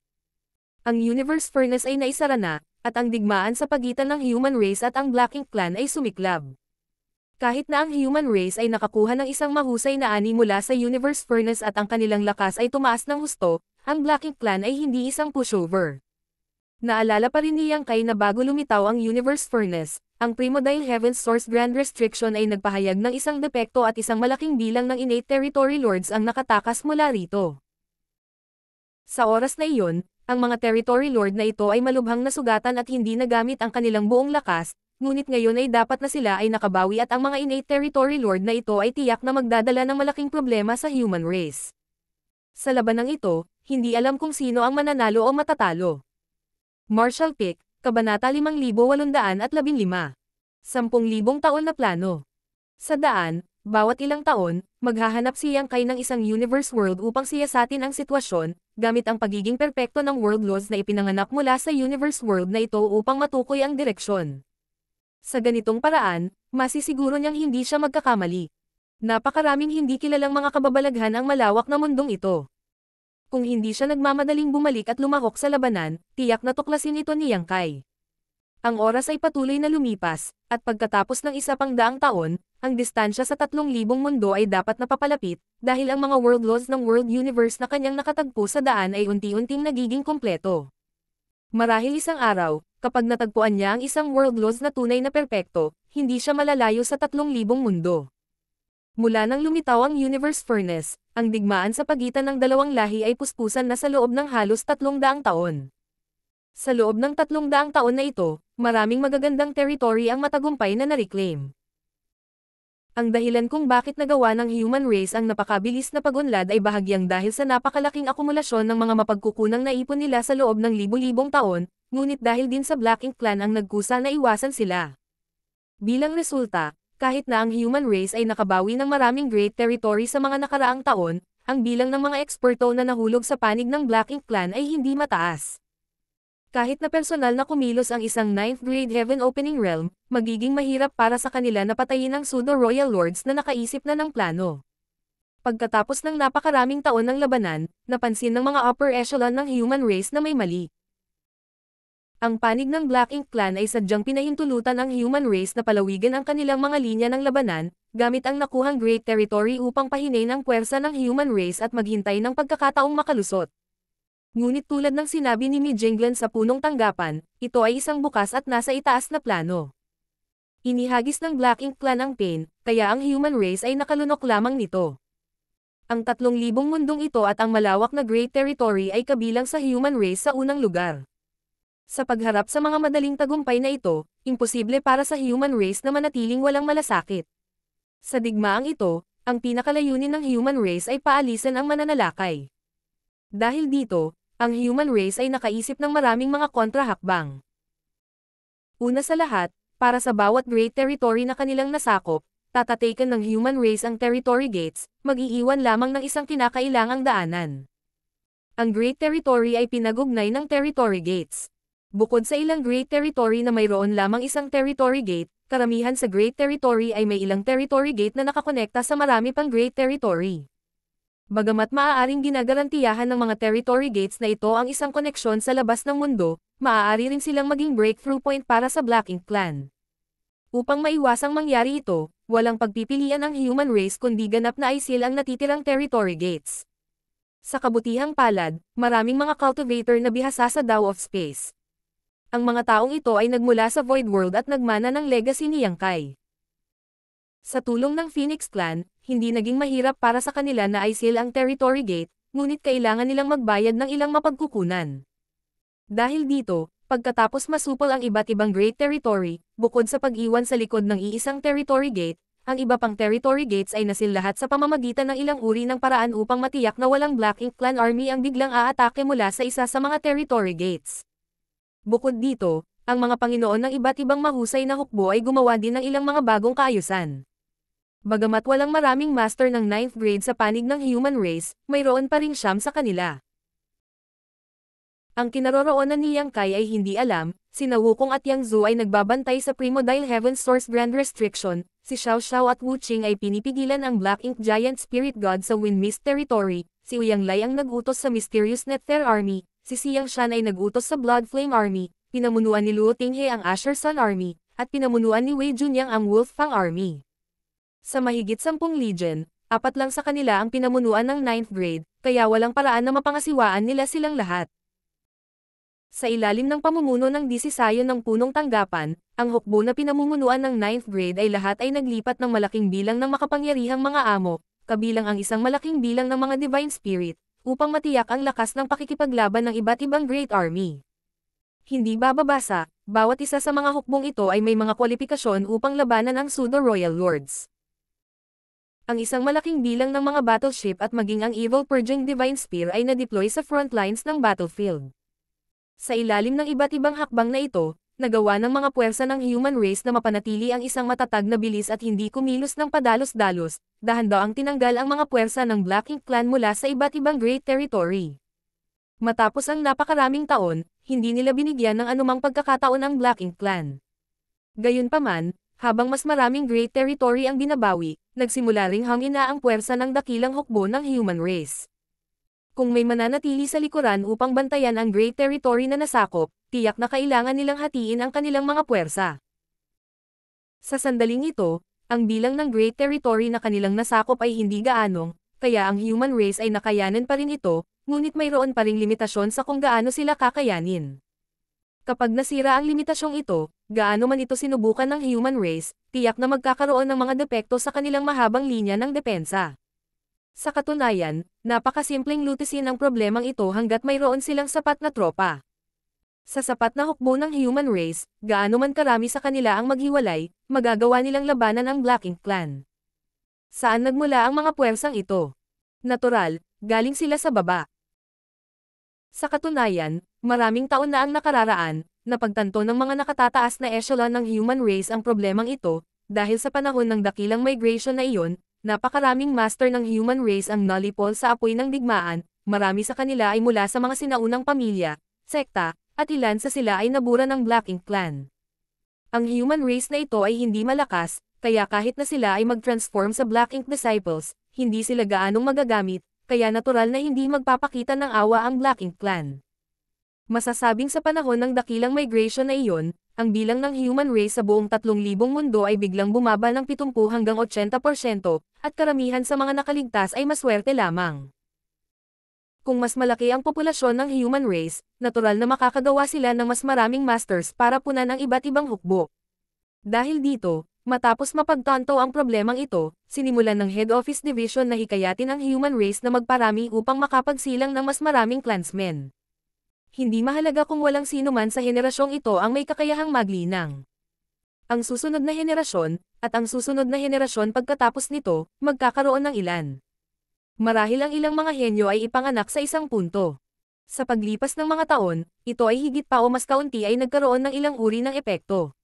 Ang Universe Furnace ay naisara na, at ang digmaan sa pagitan ng human race at ang Black Ink Clan ay sumiklab. Kahit na ang human race ay nakakuha ng isang mahusay na ani mula sa Universe Furnace at ang kanilang lakas ay tumaas ng husto, ang Black Ink Clan ay hindi isang pushover. Naalala pa rin ni Yang Kai na bago lumitaw ang Universe Furnace, ang Primordial Heaven's Source Grand Restriction ay nagpahayag ng isang depekto at isang malaking bilang ng innate territory lords ang nakatakas mula rito. Sa oras na iyon, ang mga territory lord na ito ay malubhang nasugatan at hindi nagamit ang kanilang buong lakas, ngunit ngayon ay dapat na sila ay nakabawi at ang mga innate territory lord na ito ay tiyak na magdadala ng malaking problema sa human race. Sa labanang ito, hindi alam kung sino ang mananalo o matatalo. Martial Peak, Kabanata 5815. 10,000 taon na plano. Sa daan, bawat ilang taon, maghahanap si Yang Kai ng isang universe world upang siyasatin ang sitwasyon, gamit ang pagiging perpekto ng world laws na ipinanganak mula sa universe world na ito upang matukoy ang direksyon. Sa ganitong paraan, masisiguro niyang hindi siya magkakamali. Napakaraming hindi kilalang mga kababalaghan ang malawak na mundong ito. Kung hindi siya nagmamadaling bumalik at lumahok sa labanan, tiyak na tuklasin ito ni Yang Kai. Ang oras ay patuloy na lumipas, at pagkatapos ng 100 taon, ang distansya sa 3,000 mundo ay dapat napapalapit, dahil ang mga world laws ng world universe na kanyang nakatagpo sa daan ay unti-unting nagiging kompleto. Marahil isang araw, kapag natagpuan niya ang isang world laws na tunay na perpekto, hindi siya malalayo sa 3,000 mundo. Mula nang lumitaw ang Universe Furnace, ang digmaan sa pagitan ng dalawang lahi ay puspusan na sa loob ng halos 300 taon. Sa loob ng 300 taon na ito, maraming magagandang territory ang matagumpay na na-reclaim. Ang dahilan kung bakit nagawa ng human race ang napakabilis na pagunlad ay bahagyang dahil sa napakalaking akumulasyon ng mga mapagkukunang naipon nila sa loob ng libu-libong taon, ngunit dahil din sa Black Ink Clan ang nagkusa na iwasan sila. Bilang resulta, kahit na ang human race ay nakabawi ng maraming great territory sa mga nakaraang taon, ang bilang ng mga eksperto na nahulog sa panig ng Black Ink Clan ay hindi mataas. Kahit na personal na kumilos ang isang 9th grade Heaven Opening Realm, magiging mahirap para sa kanila na patayin ang pseudo-royal lords na nakaisip na ng plano. Pagkatapos ng napakaraming taon ng labanan, napansin ng mga upper echelon ng human race na may mali. Ang panig ng Black Ink Clan ay sadyang pinahintulutan ang human race na palawigan ang kanilang mga linya ng labanan, gamit ang nakuhang great territory upang pahinay ng puwersa ng human race at maghintay ng pagkakataong makalusot. Ngunit tulad ng sinabi ni Mi Jinglan sa punong tanggapan, ito ay isang bukas at nasa itaas na plano. Inihagis ng Black Ink Clan ang pain, kaya ang human race ay nakalunok lamang nito. Ang 3,000 mundong ito at ang malawak na great territory ay kabilang sa human race sa unang lugar. Sa pagharap sa mga madaling tagumpay na ito, imposible para sa human race na manatiling walang malasakit. Sa digmaang ito, ang pinakalayunin ng human race ay paalisan ang mananalakay. Dahil dito, ang human race ay nakaisip ng maraming mga kontrahakbang. Una sa lahat, para sa bawat great territory na kanilang nasakop, tatataken ng human race ang territory gates, mag-iiwan lamang ng isang kinakailangang daanan. Ang great territory ay pinagugnay ng territory gates. Bukod sa ilang great territory na mayroon lamang isang territory gate, karamihan sa great territory ay may ilang territory gate na nakakonekta sa marami pang great territory. Bagamat maaaring ginagarantiyahan ng mga territory gates na ito ang isang koneksyon sa labas ng mundo, maaari rin silang maging breakthrough point para sa Black Ink Clan. Upang maiwasang mangyari ito, walang pagpipilian ang human race kundi ganap na ISIL ang natitirang territory gates. Sa kabutihang palad, maraming mga cultivator na bihasa sa Dao of Space. Ang mga taong ito ay nagmula sa Void World at nagmana ng legacy ni Yang Kai. Sa tulong ng Phoenix Clan, hindi naging mahirap para sa kanila na ISIL ang territory gate, ngunit kailangan nilang magbayad ng ilang mapagkukunan. Dahil dito, pagkatapos masupol ang iba't ibang Great Territory, bukod sa pag-iwan sa likod ng iisang Territory Gate, ang iba pang Territory Gates ay nasil lahat sa pamamagitan ng ilang uri ng paraan upang matiyak na walang Black Ink Clan Army ang biglang aatake mula sa isa sa mga Territory Gates. Bukod dito, ang mga Panginoon ng iba't ibang mahusay na hukbo ay gumawa din ng ilang mga bagong kaayusan. Bagamat walang maraming master ng 9th grade sa panig ng human race, mayroon pa ring siyam sa kanila. Ang kinaroroonan ni Yang Kai ay hindi alam, sina Wukong at Yang Zhu ay nagbabantay sa Primordial Heaven Source Grand Restriction, si Xiao Xiao at Wu Qing ay pinipigilan ang Black Ink Giant Spirit God sa Wind Mist Territory, si Ouyang Lai ang nagutos sa Mysterious Nether Army, si Xiang Shan ay nagutos sa Blood Flame Army, pinamunuan ni Luo Tinghe ang Asher Sun Army, at pinamunuan ni Wei Junyang ang Wolf Fang Army. Sa mahigit 10 legion, 4 lang sa kanila ang pinamunuan ng 9th grade, kaya walang paraan na mapangasiwaan nila silang lahat. Sa ilalim ng pamumuno ng disisayon ng punong tanggapan, ang hukbo na pinamumunuan ng 9th grade ay lahat ay naglipat ng malaking bilang ng makapangyarihang mga amo, kabilang ang isang malaking bilang ng mga Divine Spirit, upang matiyak ang lakas ng pakikipaglaban ng iba't ibang Great Army. Hindi bababasa, bawat isa sa mga hukbong ito ay may mga kwalifikasyon upang labanan ang Pseudo-Royal Lords. Ang isang malaking bilang ng mga battleship at maging ang Evil Purging Divine Spear ay na-deploy sa front lines ng battlefield. Sa ilalim ng iba't ibang hakbang na ito, nagawa ng mga puwersa ng human race na mapanatili ang isang matatag na bilis at hindi kumilos ng padalos-dalos, dahan-daang tinanggal ang mga puwersa ng Black Ink Clan mula sa iba't ibang Great Territory. Matapos ang napakaraming taon, hindi nila binigyan ng anumang pagkakataon ang Black Ink Clan. Gayunpaman, habang mas maraming Great Territory ang binabawi, nagsimula ring hangina ang puwersa ng dakilang hukbo ng human race. Kung may mananatili sa likuran upang bantayan ang Great Territory na nasakop, tiyak na kailangan nilang hatiin ang kanilang mga puwersa. Sa sandaling ito, ang bilang ng Great Territory na kanilang nasakop ay hindi gaanong, kaya ang human race ay nakayanan pa rin ito, ngunit mayroon pa ring limitasyon sa kung gaano sila kakayanin. Kapag nasira ang limitasyong ito, gaano man ito sinubukan ng human race, tiyak na magkakaroon ng mga depekto sa kanilang mahabang linya ng depensa. Sa katunayan, napakasimpleng lutisin ang problemang ito hanggat mayroon silang sapat na tropa. Sa sapat na hukbo ng human race, gaano man karami sa kanila ang maghiwalay, magagawa nilang labanan ang Black Ink Clan. Saan nagmula ang mga puwersang ito? Natural, galing sila sa baba. Sa katunayan, maraming taon na ang nakararaan, napagtanto ng mga nakatataas na echelon ng human race ang problemang ito, dahil sa panahon ng dakilang migration na iyon, napakaraming master ng human race ang nalipol sa apoy ng digmaan, marami sa kanila ay mula sa mga sinaunang pamilya, sekta, at ilan sa sila ay nabura ng Black Ink Clan. Ang human race na ito ay hindi malakas, kaya kahit na sila ay mag-transform sa Black Ink Disciples, hindi sila gaanong magagamit, kaya natural na hindi magpapakita ng awa ang Black Ink Clan. Masasabing sa panahon ng dakilang migration na iyon, ang bilang ng human race sa buong 3,000 mundo ay biglang bumaba ng 70 hanggang 80%, at karamihan sa mga nakaligtas ay maswerte lamang. Kung mas malaki ang populasyon ng human race, natural na makakagawa sila ng mas maraming masters para punan ang iba't ibang hukbo. Dahil dito, matapos mapagtanto ang problemang ito, sinimulan ng Head Office Division na hikayatin ang human race na magparami upang makapagsilang ng mas maraming clansmen. Hindi mahalaga kung walang sino man sa henerasyong ito ang may kakayahang maglinang. Ang susunod na henerasyon, at ang susunod na henerasyon pagkatapos nito, magkakaroon ng ilan. Marahil ang ilang mga henyo ay ipanganak sa isang punto. Sa paglipas ng mga taon, ito ay higit pa o mas kaunti ay nagkaroon ng ilang uri ng epekto.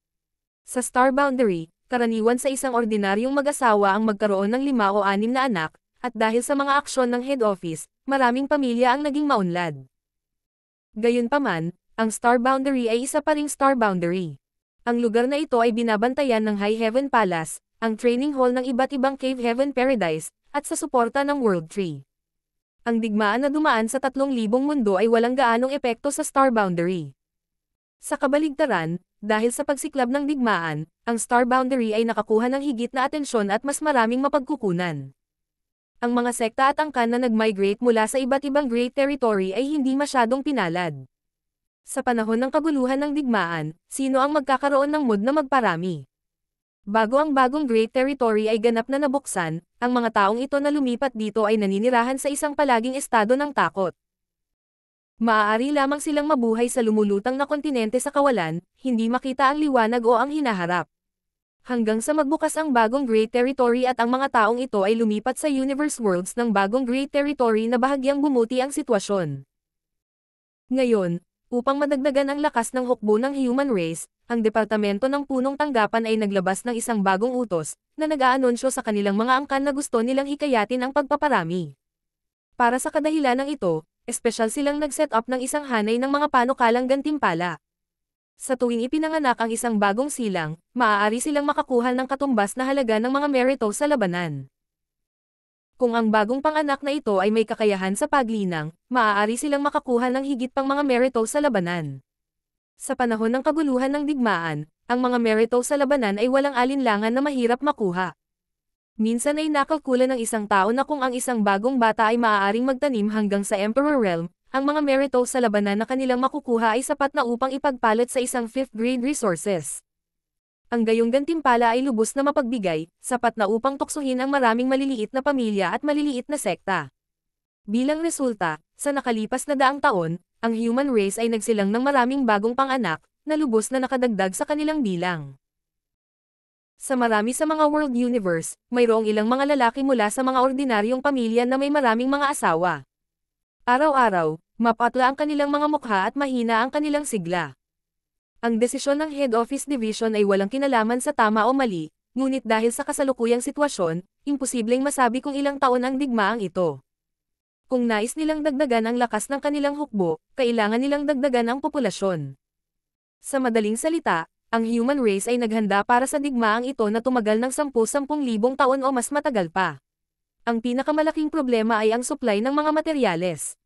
Sa star boundary, karaniwan sa isang ordinaryong mag-asawa ang magkaroon ng 5 o 6 na anak, at dahil sa mga aksyon ng head office, maraming pamilya ang naging maunlad. Gayunpaman, ang star boundary ay isa pa ring star boundary. Ang lugar na ito ay binabantayan ng High Heaven Palace, ang training hall ng iba't ibang Cave Heaven Paradise, at sa suporta ng World Tree. Ang digmaan na dumaan sa 3,000 mundo ay walang gaanong epekto sa star boundary. Sa kabaligtaran, dahil sa pagsiklab ng digmaan, ang star boundary ay nakakuha ng higit na atensyon at mas maraming mapagkukunan. Ang mga sekta at angkan na nag-migrate mula sa iba't ibang Great Territory ay hindi masyadong pinalad. Sa panahon ng kaguluhan ng digmaan, sino ang magkakaroon ng mood na magparami? Bago ang bagong Great Territory ay ganap na nabuksan, ang mga taong ito na lumipat dito ay naninirahan sa isang palaging estado ng takot. Maaari lamang silang mabuhay sa lumulutang na kontinente sa kawalan, hindi makita ang liwanag o ang hinaharap. Hanggang sa magbukas ang bagong Great Territory at ang mga taong ito ay lumipat sa Universe Worlds ng bagong Great Territory na bahagyang bumuti ang sitwasyon. Ngayon, upang madagdagan ang lakas ng hukbo ng human race, ang Departamento ng Punong Tanggapan ay naglabas ng isang bagong utos, na nag-aanunsyo sa kanilang mga angkan na gusto nilang hikayatin ang pagpaparami. Para sa kadahilanang ito, espesyal silang nag-set up ng isang hanay ng mga panukalang gantimpala. Sa tuwing ipinanganak ang isang bagong silang, maaari silang makakuha ng katumbas na halaga ng mga merito sa labanan. Kung ang bagong panganak na ito ay may kakayahan sa paglinang, maaari silang makakuha ng higit pang mga merito sa labanan. Sa panahon ng kaguluhan ng digmaan, ang mga merito sa labanan ay walang alinlangan na mahirap makuha. Minsan ay nakalkula ng isang tao na kung ang isang bagong bata ay maaaring magtanim hanggang sa Emperor Realm, ang mga merito sa labanan na kanilang makukuha ay sapat na upang ipagpalit sa isang 5th grade resources. Ang gayong gantimpala ay lubos na mapagbigay, sapat na upang tuksohin ang maraming maliliit na pamilya at maliliit na sekta. Bilang resulta, sa nakalipas na daang taon, ang human race ay nagsilang ng maraming bagong panganak, na lubos na nakadagdag sa kanilang bilang. Sa marami sa mga world universe, mayroong ilang mga lalaki mula sa mga ordinaryong pamilya na may maraming mga asawa. Araw-araw, mapatla ang kanilang mga mukha at mahina ang kanilang sigla. Ang desisyon ng Head Office Division ay walang kinalaman sa tama o mali, ngunit dahil sa kasalukuyang sitwasyon, imposibleng masabi kung ilang taon ang digmaang ito. Kung nais nilang dagdagan ang lakas ng kanilang hukbo, kailangan nilang dagdagan ang populasyon. Sa madaling salita, ang human race ay naghanda para sa digmaang ito na tumagal ng 10,000 taon o mas matagal pa. Ang pinakamalaking problema ay ang supply ng mga materyales.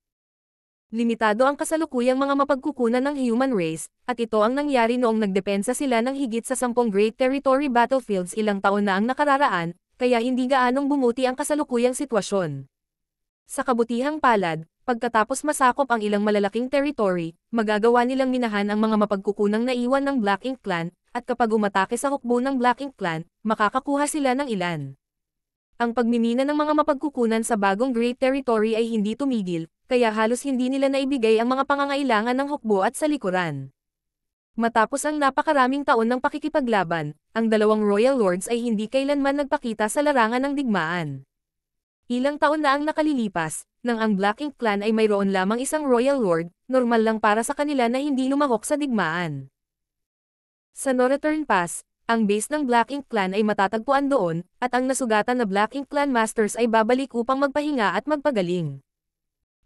Limitado ang kasalukuyang mga mapagkukunan ng human race, at ito ang nangyari noong nagdepensa sila ng higit sa 10 Great Territory battlefields ilang taon na ang nakararaan, kaya hindi gaanong bumuti ang kasalukuyang sitwasyon. Sa kabutihang palad, pagkatapos masakop ang ilang malalaking territory, magagawa nilang minahan ang mga mapagkukunang naiwan ng Black Ink Clan, at kapag umatake sa hukbo ng Black Ink Clan, makakakuha sila ng ilan. Ang pagmimina ng mga mapagkukunan sa bagong Great Territory ay hindi tumigil, kaya halos hindi nila naibigay ang mga pangangailangan ng hukbo at salikuran. Matapos ang napakaraming taon ng pakikipaglaban, ang dalawang Royal Lords ay hindi kailanman nagpakita sa larangan ng digmaan. Ilang taon na ang nakalilipas, nang ang Black Ink Clan ay mayroon lamang isang Royal Lord, normal lang para sa kanila na hindi lumahok sa digmaan. Sa No Return Pass, ang base ng Black Ink Clan ay matatagpuan doon, at ang nasugatan na Black Ink Clan Masters ay babalik upang magpahinga at magpagaling.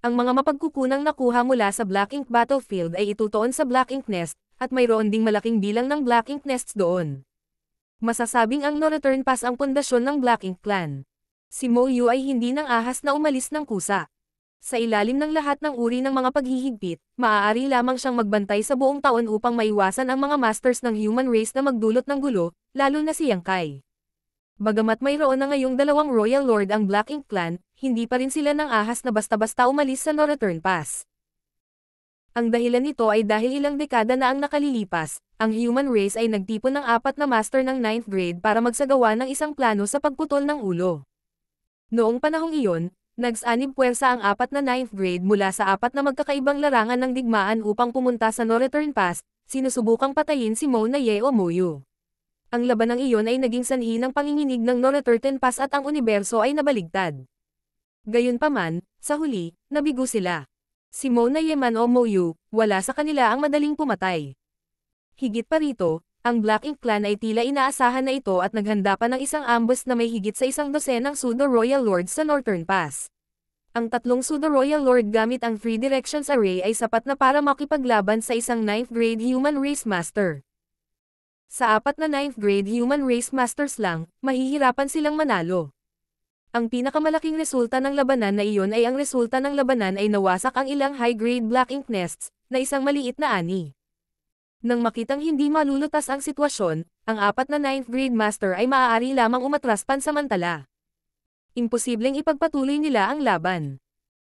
Ang mga mapagkukunang nakuha mula sa Black Ink Battlefield ay itutuon sa Black Ink Nest, at mayroon ding malaking bilang ng Black Ink Nests doon. Masasabing ang No Return Pass ang pundasyon ng Black Ink Clan. Si Mo Yu ay hindi nang ahas na umalis ng kusa. Sa ilalim ng lahat ng uri ng mga paghihigpit, maaari lamang siyang magbantay sa buong taon upang maiwasan ang mga masters ng human race na magdulot ng gulo, lalo na si Yang Kai. Bagamat mayroon na ngayong dalawang Royal Lord ang Black Ink Clan, hindi pa rin sila nang ahas na basta-basta umalis sa No Return Pass. Ang dahilan nito ay dahil ilang dekada na ang nakalilipas, ang human race ay nagtipon ng 4 na master ng 9th grade para magsagawa ng isang plano sa pagputol ng ulo. Noong panahong iyon, nagsanib puwersa ang 4 na 9th grade mula sa 4 na magkakaibang larangan ng digmaan upang pumunta sa No Return Pass, sinusubukang patayin si Mo Na Ye o Mo Yu. Ang labanang iyon ay naging sanhi ng panginginig ng No Return Pass at ang universo ay nabaligtad. Gayunpaman, sa huli, nabigo sila. Si Mo Na Ye man o Mo Yu, wala sa kanila ang madaling pumatay. Higit pa rito, ang Black Ink Clan ay tila inaasahan na ito at naghanda pa ng isang ambush na may higit sa 100 ng Pseudo-Royal Lords sa Northern Pass. Ang 3 Pseudo-Royal Lord gamit ang 3 Directions Array ay sapat na para makipaglaban sa isang 9th grade Human Race Master. Sa 4 na 9th grade Human Race Masters lang, mahihirapan silang manalo. Ang pinakamalaking resulta ng labanan na iyon ay ang resulta ng labanan ay nawasak ang ilang high-grade Black Ink Nests, na isang maliit na ani. Nang makitang hindi malulutas ang sitwasyon, ang 4 na 9th grade master ay maaari lamang umatras pansamantala. Imposibleng ipagpatuloy nila ang laban.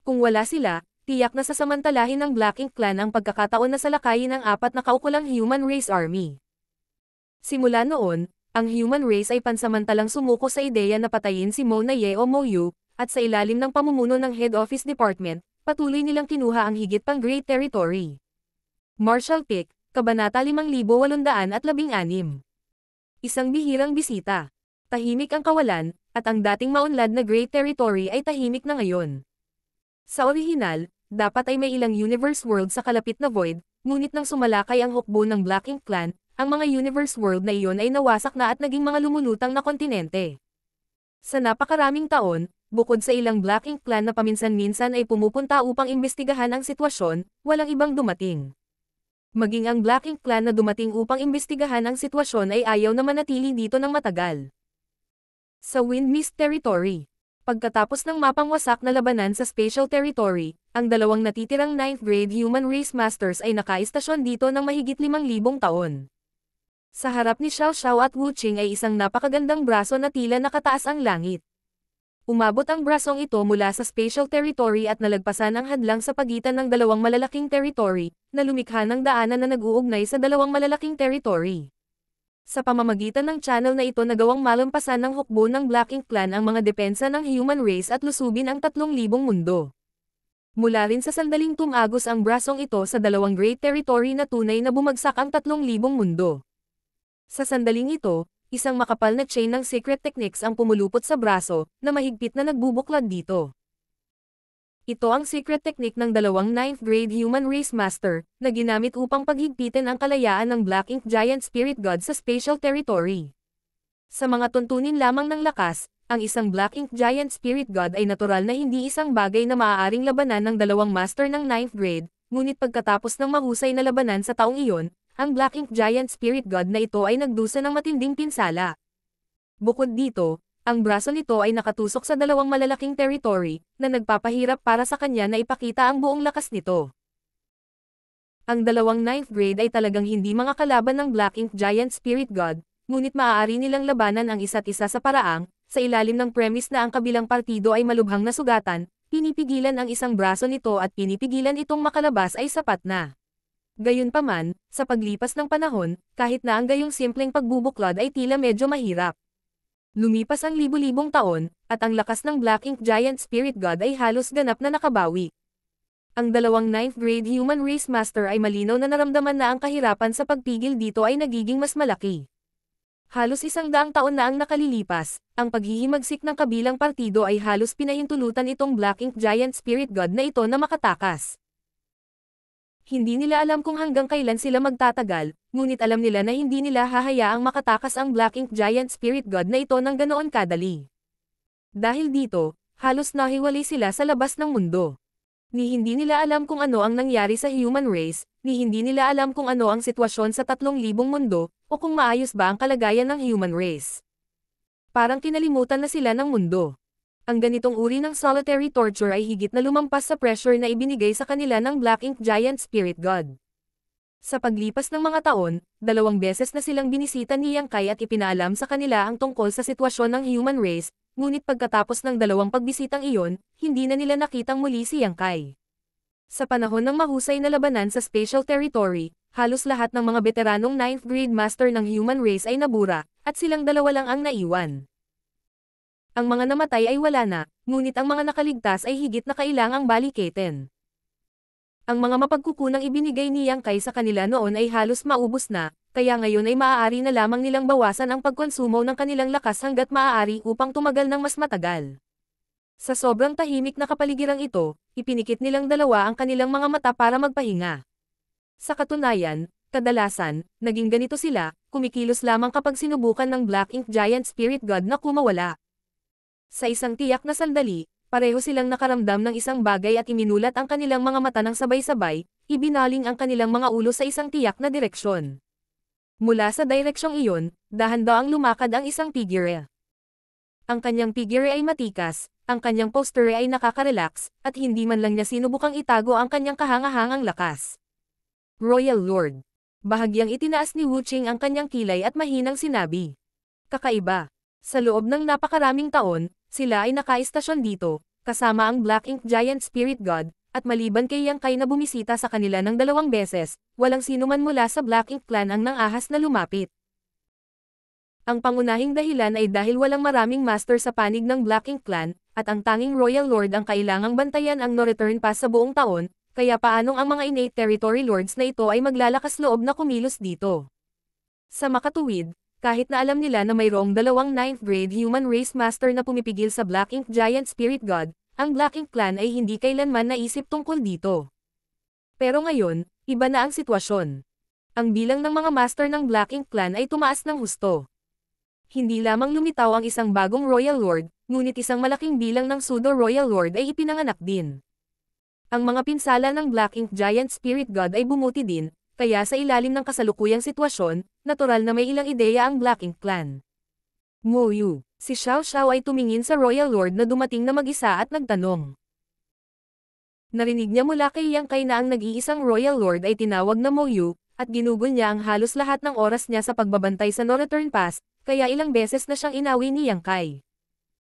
Kung wala sila, tiyak na sasamantalahin ng Black Ink Clan ang pagkakataon na salakayin ang 4 na kaukulang human race army. Simula noon, ang human race ay pansamantalang sumuko sa ideya na patayin si Mona Ye o Mo Yu, at sa ilalim ng pamumuno ng Head Office Department, patuloy nilang kinuha ang higit pang Great Territory. Marshall Pick, Kabanata 5816. Isang bihirang bisita. Tahimik ang kawalan, at ang dating maunlad na Great Territory ay tahimik na ngayon. Sa orihinal, dapat ay may ilang universe world sa kalapit na void, ngunit nang sumalakay ang hukbo ng Black Ink Clan, ang mga universe world na iyon ay nawasak na at naging mga lumulutang na kontinente. Sa napakaraming taon, bukod sa ilang Black Ink Clan na paminsan-minsan ay pumupunta upang imbestigahan ang sitwasyon, walang ibang dumating. Maging ang Black Ink Clan na dumating upang imbestigahan ang sitwasyon ay ayaw na manatili dito ng matagal. Sa Wind Mist Territory. Pagkatapos ng mapangwasak na labanan sa Spatial Territory, ang dalawang natitirang 9th grade Human Race Masters ay nakaistasyon dito ng mahigit 5,000 taon. Sa harap ni Xiao Xiao at Wu Qing ay isang napakagandang braso na tila nakataas ang langit. Umabot ang brasong ito mula sa Spatial Territory at nalagpasan ang hadlang sa pagitan ng dalawang malalaking territory, na lumikha ng daanan na nag-uugnay sa dalawang malalaking territory. Sa pamamagitan ng channel na ito nagawang malampasan ng hukbo ng Black Ink Clan ang mga depensa ng human race at lusubin ang 3,000 mundo. Mula rin sa sandaling tumagos ang brasong ito sa dalawang Great Territory na tunay na bumagsak ang 3,000 mundo. Sa sandaling ito, isang makapal na chain ng secret techniques ang pumulupot sa braso, na mahigpit na nagbubuklod dito. Ito ang secret technique ng dalawang 9th grade Human Race Master, na ginamit upang paghigpitin ang kalayaan ng Black Ink Giant Spirit God sa Spatial Territory. Sa mga tuntunin lamang ng lakas, ang isang Black Ink Giant Spirit God ay natural na hindi isang bagay na maaaring labanan ng dalawang master ng 9th grade, ngunit pagkatapos ng mahusay na labanan sa taong iyon, ang Black Ink Giant Spirit God na ito ay nagdusa ng matinding pinsala. Bukod dito, ang braso nito ay nakatusok sa dalawang malalaking territory, na nagpapahirap para sa kanya na ipakita ang buong lakas nito. Ang dalawang 9th grade ay talagang hindi mga kalaban ng Black Ink Giant Spirit God, ngunit maaari nilang labanan ang isa't isa sa paraang, sa ilalim ng premise na ang kabilang partido ay malubhang na sugatan, pinipigilan ang isang braso nito at pinipigilan itong makalabas ay sapat na. Gayunpaman, sa paglipas ng panahon, kahit na ang gayong simpleng pagbubuklod ay tila medyo mahirap. Lumipas ang libu-libong taon, at ang lakas ng Black Ink Giant Spirit God ay halos ganap na nakabawi. Ang dalawang 9th grade Human Race Master ay malinaw na naramdaman na ang kahirapan sa pagpigil dito ay nagiging mas malaki. Halos 100 taon na ang nakalilipas, ang paghihimagsik ng kabilang partido ay halos pinahintulutan itong Black Ink Giant Spirit God na ito na makatakas. Hindi nila alam kung hanggang kailan sila magtatagal, ngunit alam nila na hindi nila hahayaang makatakas ang Black Ink Giant Spirit God na ito ng ganoon kadali. Dahil dito, halos nahiwalay sila sa labas ng mundo. Ni hindi nila alam kung ano ang nangyari sa human race, ni hindi nila alam kung ano ang sitwasyon sa 3,000 mundo, o kung maayos ba ang kalagayan ng human race. Parang kinalimutan na sila ng mundo. Ang ganitong uri ng solitary torture ay higit na lumampas sa pressure na ibinigay sa kanila ng Black Ink Giant Spirit God. Sa paglipas ng mga taon, 2 beses na silang binisita ni Yang Kai at ipinaalam sa kanila ang tungkol sa sitwasyon ng human race, ngunit pagkatapos ng 2 pagbisitang iyon, hindi na nila nakitang muli si Yang Kai. Sa panahon ng mahusay na labanan sa Spatial Territory, halos lahat ng mga veteranong 9th grade master ng human race ay nabura, at silang 2 lang ang naiwan. Ang mga namatay ay wala na, ngunit ang mga nakaligtas ay higit na kailangang baliketin. Ang mga mapagkukunang ibinigay ni Yang Kai sa kanila noon ay halos maubos na, kaya ngayon ay maaari na lamang nilang bawasan ang pagkonsumo ng kanilang lakas hanggat maaari upang tumagal ng mas matagal. Sa sobrang tahimik na kapaligirang ito, ipinikit nilang 2 ang kanilang mga mata para magpahinga. Sa katunayan, kadalasan, naging ganito sila, kumikilos lamang kapag sinubukan ng Black Ink Giant Spirit God na kumawala. Sa isang tiyak na sandali, pareho silang nakaramdam ng isang bagay at iminulat ang kanilang mga mata ng sabay-sabay, ibinaling ang kanilang mga ulo sa isang tiyak na direksyon. Mula sa direksyong iyon, dahan-daang lumakad ang isang figure. Ang kanyang figure ay matikas, ang kanyang posture ay nakaka-relax, at hindi man lang niya sinubukang itago ang kanyang kahangahangang lakas. Royal Lord. Bahagyang itinaas ni Wu Qing ang kanyang kilay at mahinang sinabi. Kakaiba. Sa loob ng napakaraming taon, sila ay nakaistasyon dito, kasama ang Black Ink Giant Spirit God, at maliban kay Yang Kai na bumisita sa kanila ng 2 beses, walang sinuman mula sa Black Ink Clan ang nangahas na lumapit. Ang pangunahing dahilan ay dahil walang maraming master sa panig ng Black Ink Clan, at ang tanging Royal Lord ang kailangang bantayan ang no-return pass sa buong taon, kaya paanong ang mga innate territory lords na ito ay maglalakas loob na kumilos dito. Sa makatuwid, kahit na alam nila na mayroong dalawang 9th grade human race master na pumipigil sa Black Ink Giant Spirit God, ang Black Ink Clan ay hindi kailanman naisip tungkol dito. Pero ngayon, iba na ang sitwasyon. Ang bilang ng mga master ng Black Ink Clan ay tumaas ng husto. Hindi lamang lumitaw ang isang bagong Royal Lord, ngunit isang malaking bilang ng pseudo-Royal Lord ay ipinanganak din. Ang mga pinsala ng Black Ink Giant Spirit God ay bumuti din, kaya sa ilalim ng kasalukuyang sitwasyon, natural na may ilang ideya ang Black Ink Clan. Moyu, si Xiao Xiao ay tumingin sa Royal Lord na dumating na mag-isa at nagtanong. Narinig niya mula kay Yang Kai na ang nag-iisang Royal Lord ay tinawag na Moyu, at ginugol niya ang halos lahat ng oras niya sa pagbabantay sa no-return pass, kaya ilang beses na siyang inawi ni Yang Kai.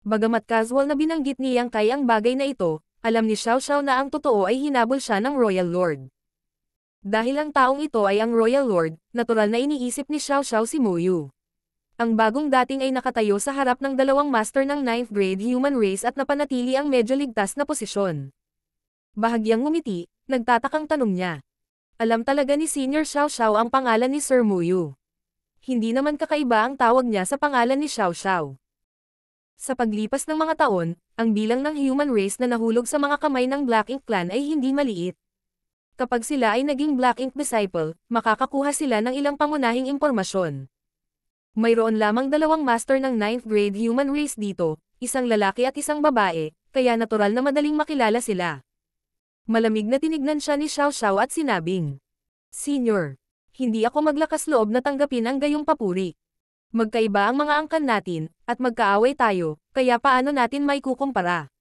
Bagamat casual na binanggit ni Yang Kai ang bagay na ito, alam ni Xiao Xiao na ang totoo ay hinabol siya ng Royal Lord. Dahil ang taong ito ay ang Royal Lord, natural na iniisip ni Xiao Xiao si Moyu. Ang bagong dating ay nakatayo sa harap ng dalawang master ng 9th grade human race at napanatili ang medyo ligtas na posisyon. Bahagyang ngumiti, nagtatakang tanong niya. Alam talaga ni Senior Xiao Xiao ang pangalan ni Sir Moyu. Hindi naman kakaiba ang tawag niya sa pangalan ni Xiao Xiao. Sa paglipas ng mga taon, ang bilang ng human race na nahulog sa mga kamay ng Black Ink Clan ay hindi maliit. Kapag sila ay naging Black Ink Disciple, makakakuha sila ng ilang pangunahing impormasyon. Mayroon lamang dalawang master ng 9th grade human race dito, isang lalaki at isang babae, kaya natural na madaling makilala sila. Malamig na tinignan siya ni Xiao Xiao at sinabing, Senior, hindi ako maglakas loob na tanggapin ang gayong papuri. Magkaiba ang mga angkan natin, at magkaaway tayo, kaya paano natin may kukumpara?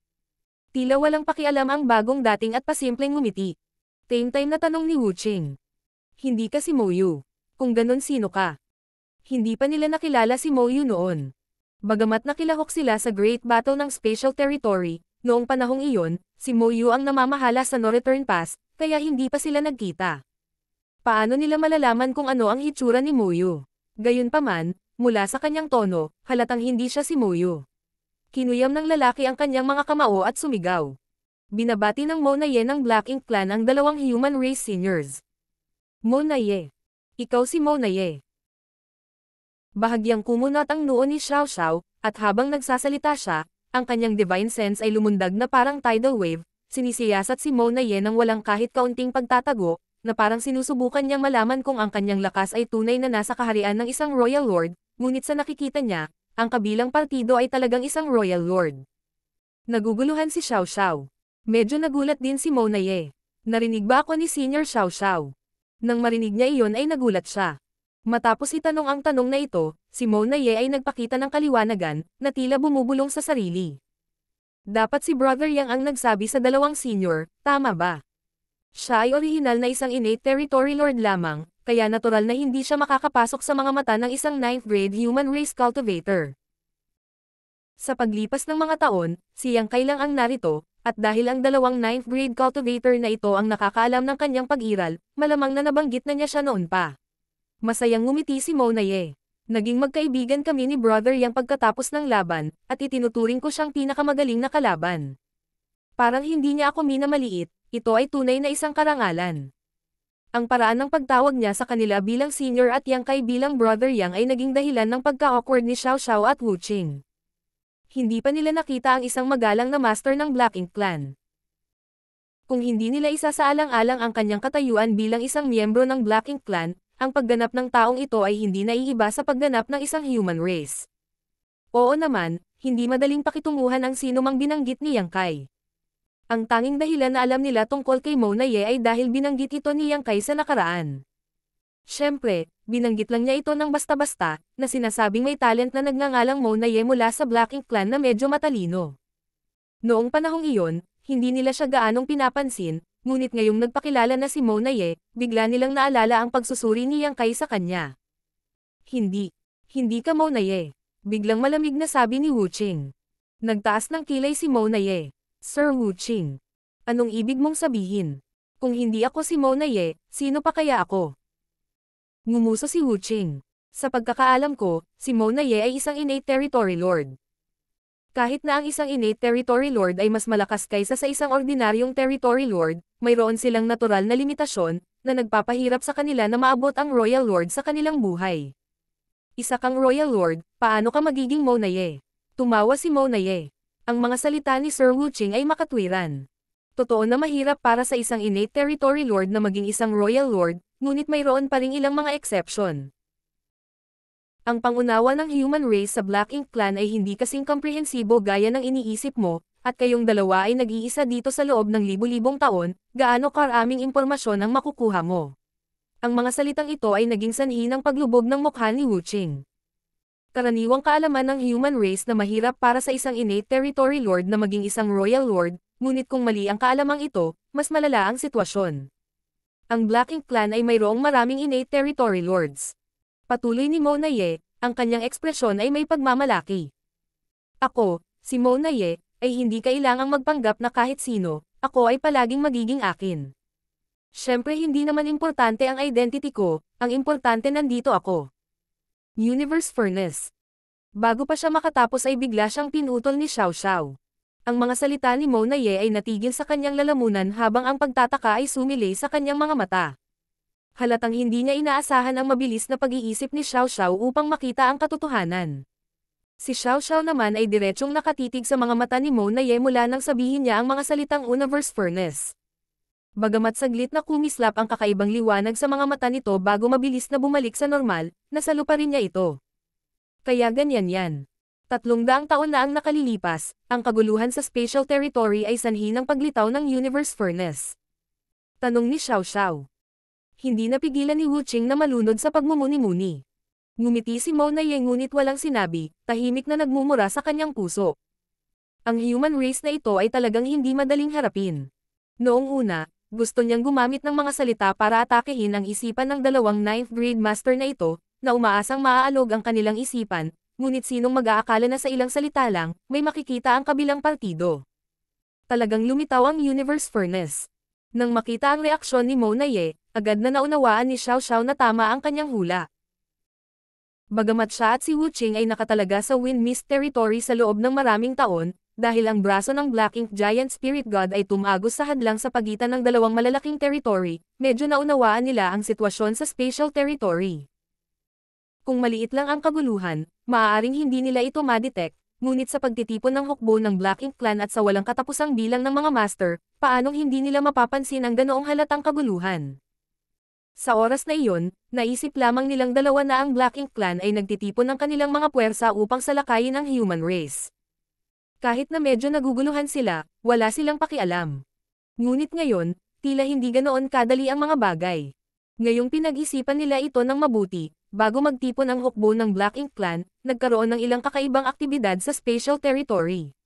Tila walang pakialam ang bagong dating at pasimpleng ngumiti. Time na tanong ni Wu Qing. Hindi ka si Moyu. Kung ganun sino ka? Hindi pa nila nakilala si Moyu noon. Bagamat nakilahok sila sa Great Battle ng Spatial Territory, noong panahong iyon, si Moyu ang namamahala sa no-return pass, kaya hindi pa sila nagkita. Paano nila malalaman kung ano ang hitsura ni Moyu? Gayunpaman, mula sa kanyang tono, halatang hindi siya si Moyu. Kinuyam ng lalaki ang kanyang mga kamao at sumigaw. Binabati ng Mona Ye ng Black Ink Clan ang dalawang human race seniors. Mona Ye. Ikaw si Mona Ye. Bahagyang kumunot ang noo ni Xiao Xiao, at habang nagsasalita siya, ang kanyang divine sense ay lumundag na parang tidal wave, sinisiyasat si Mona Ye nang walang kahit kaunting pagtatago, na parang sinusubukan niyang malaman kung ang kanyang lakas ay tunay na nasa kaharian ng isang Royal Lord, ngunit sa nakikita niya, ang kabilang partido ay talagang isang Royal Lord. Naguguluhan si Xiao Xiao. Medyo nagulat din si Mona Ye. Narinig ba ako ni Senior Xiao Xiao? Nang marinig niya iyon ay nagulat siya. Matapos itanong ang tanong na ito, si Mona Ye ay nagpakita ng kaliwanagan, na tila bumubulong sa sarili. Dapat si Brother Yang ang nagsabi sa dalawang senior, tama ba? Siya ay orihinal na isang innate territory lord lamang, kaya natural na hindi siya makakapasok sa mga mata ng isang 9th grade human race cultivator. Sa paglipas ng mga taon, si Yang Kai lang ang narito, at dahil ang dalawang 9th grade cultivator na ito ang nakakaalam ng kanyang pag-iral, malamang na nabanggit na niya siya noon pa. Masayang ngumiti si Mona Ye. Naging magkaibigan kami ni Brother Yang pagkatapos ng laban, at itinuturing ko siyang pinakamagaling na kalaban. Parang hindi niya ako minamaliit, ito ay tunay na isang karangalan. Ang paraan ng pagtawag niya sa kanila bilang senior at Yang Kai bilang Brother Yang ay naging dahilan ng pagka-awkward ni Xiao Xiao at Wu Qing. Hindi pa nila nakita ang isang magalang na master ng Black Ink Clan. Kung hindi nila isasaalang-alang ang kanyang katayuan bilang isang miyembro ng Black Ink Clan, ang pagganap ng taong ito ay hindi naiiba sa pagganap ng isang human race. Oo naman, hindi madaling pakitunguhan ang sino mang binanggit ni Yang Kai. Ang tanging dahilan na alam nila tungkol kay Mona Ye ay dahil binanggit ito ni Yang Kai sa nakaraan. Siyempre, binanggit lang niya ito ng basta-basta, na sinasabing may talent na nagngangalang Mona Ye mula sa Black Ink Clan na medyo matalino. Noong panahong iyon, hindi nila siya gaanong pinapansin, ngunit ngayong nagpakilala na si Mona Ye, bigla nilang naalala ang pagsusuri ni Yang Kai sa kanya. Hindi ka Mona Ye. Biglang malamig na sabi ni Wu Qing. Nagtaas ng kilay si Mona Ye. Sir Wu Qing. Anong ibig mong sabihin? Kung hindi ako si Mona Ye, sino pa kaya ako? Ngumuso si Wu Qing. Sa pagkakaalam ko, si Mona Ye ay isang innate territory lord. Kahit na ang isang innate territory lord ay mas malakas kaysa sa isang ordinaryong territory lord, mayroon silang natural na limitasyon, na nagpapahirap sa kanila na maabot ang royal lord sa kanilang buhay. Isa kang royal lord, paano ka magiging Mona Ye? Tumawa si Mona Ye. Ang mga salita ni Sir Wuching ay makatwiran. Totoo na mahirap para sa isang innate territory lord na maging isang royal lord, ngunit mayroon pa ring ilang mga exception. Ang pangunawa ng human race sa Black Ink Clan ay hindi kasing komprehensibo gaya ng iniisip mo, at kayong dalawa ay nag-iisa dito sa loob ng libu-libong taon, gaano karaming impormasyon ang makukuha mo. Ang mga salitang ito ay naging sanhi ng paglubog ng mukha ni Wuching. Karaniwang kaalaman ng human race na mahirap para sa isang innate territory lord na maging isang royal lord, ngunit kung mali ang kaalamang ito, mas malala ang sitwasyon. Ang Black Ink Clan ay mayroong maraming innate territory lords. Patuloy ni Mona Ye, ang kanyang ekspresyon ay may pagmamalaki. Ako, si Mona Ye, ay hindi kailangang magpanggap na kahit sino, ako ay palaging magiging akin. Siyempre hindi naman importante ang identity ko, ang importante nandito ako. Universe Furnace. Bago pa siya makatapos ay bigla siyang pinutol ni Xiao Xiao. Ang mga salita ni Mona Ye ay natigil sa kanyang lalamunan habang ang pagtataka ay sumilay sa kanyang mga mata. Halatang hindi niya inaasahan ang mabilis na pag-iisip ni Xiao Xiao upang makita ang katotohanan. Si Xiao Xiao naman ay diretsyong nakatitig sa mga mata ni Mona Ye mula nang sabihin niya ang mga salitang Universe Furnace. Bagamat saglit na kumislap ang kakaibang liwanag sa mga mata nito bago mabilis na bumalik sa normal, nasalo pa rin niya ito. Kaya ganyan yan. 300 taon na ang nakalilipas, ang kaguluhan sa spatial territory ay sanhi ng paglitaw ng Universe Furnace. Tanong ni Xiao Xiao. Hindi napigilan ni Wuching na malunod sa pagmumuni-muni. Ngumiti si Mona Ye ngunit walang sinabi, tahimik na nagmumura sa kanyang puso. Ang human race na ito ay talagang hindi madaling harapin. Noong una, gusto niyang gumamit ng mga salita para atakehin ang isipan ng dalawang 9th grade master na ito, na umaasang maaalog ang kanilang isipan, ngunit sinong mag-aakala na sa ilang salita lang, may makikita ang kabilang partido. Talagang lumitaw ang Universe Furnace. Nang makita ang reaksyon ni Mona Ye, agad na naunawaan ni Xiao Xiao na tama ang kanyang hula. Bagamat siya at si Wuching ay nakatalaga sa Wind Mist Territory sa loob ng maraming taon, dahil ang braso ng Black Ink Giant Spirit God ay tumagos sa hadlang sa pagitan ng dalawang malalaking territory, medyo naunawaan nila ang sitwasyon sa spatial territory. Kung maliit lang ang kaguluhan, maaaring hindi nila ito ma-detect, ngunit sa pagtitipon ng hukbo ng Black Ink Clan at sa walang katapusang bilang ng mga master, paanong hindi nila mapapansin ang ganoong halatang kaguluhan? Sa oras na iyon, naisip lamang nilang dalawa na ang Black Ink Clan ay nagtitipon ng kanilang mga puwersa upang salakayin ang human race. Kahit na medyo naguguluhan sila, wala silang pakialam. Ngunit ngayon, tila hindi ganoon kadali ang mga bagay. Ngayong pinag-isipan nila ito ng mabuti, bago magtipon ang hukbo ng Black Ink Clan, nagkaroon ng ilang kakaibang aktibidad sa spatial territory.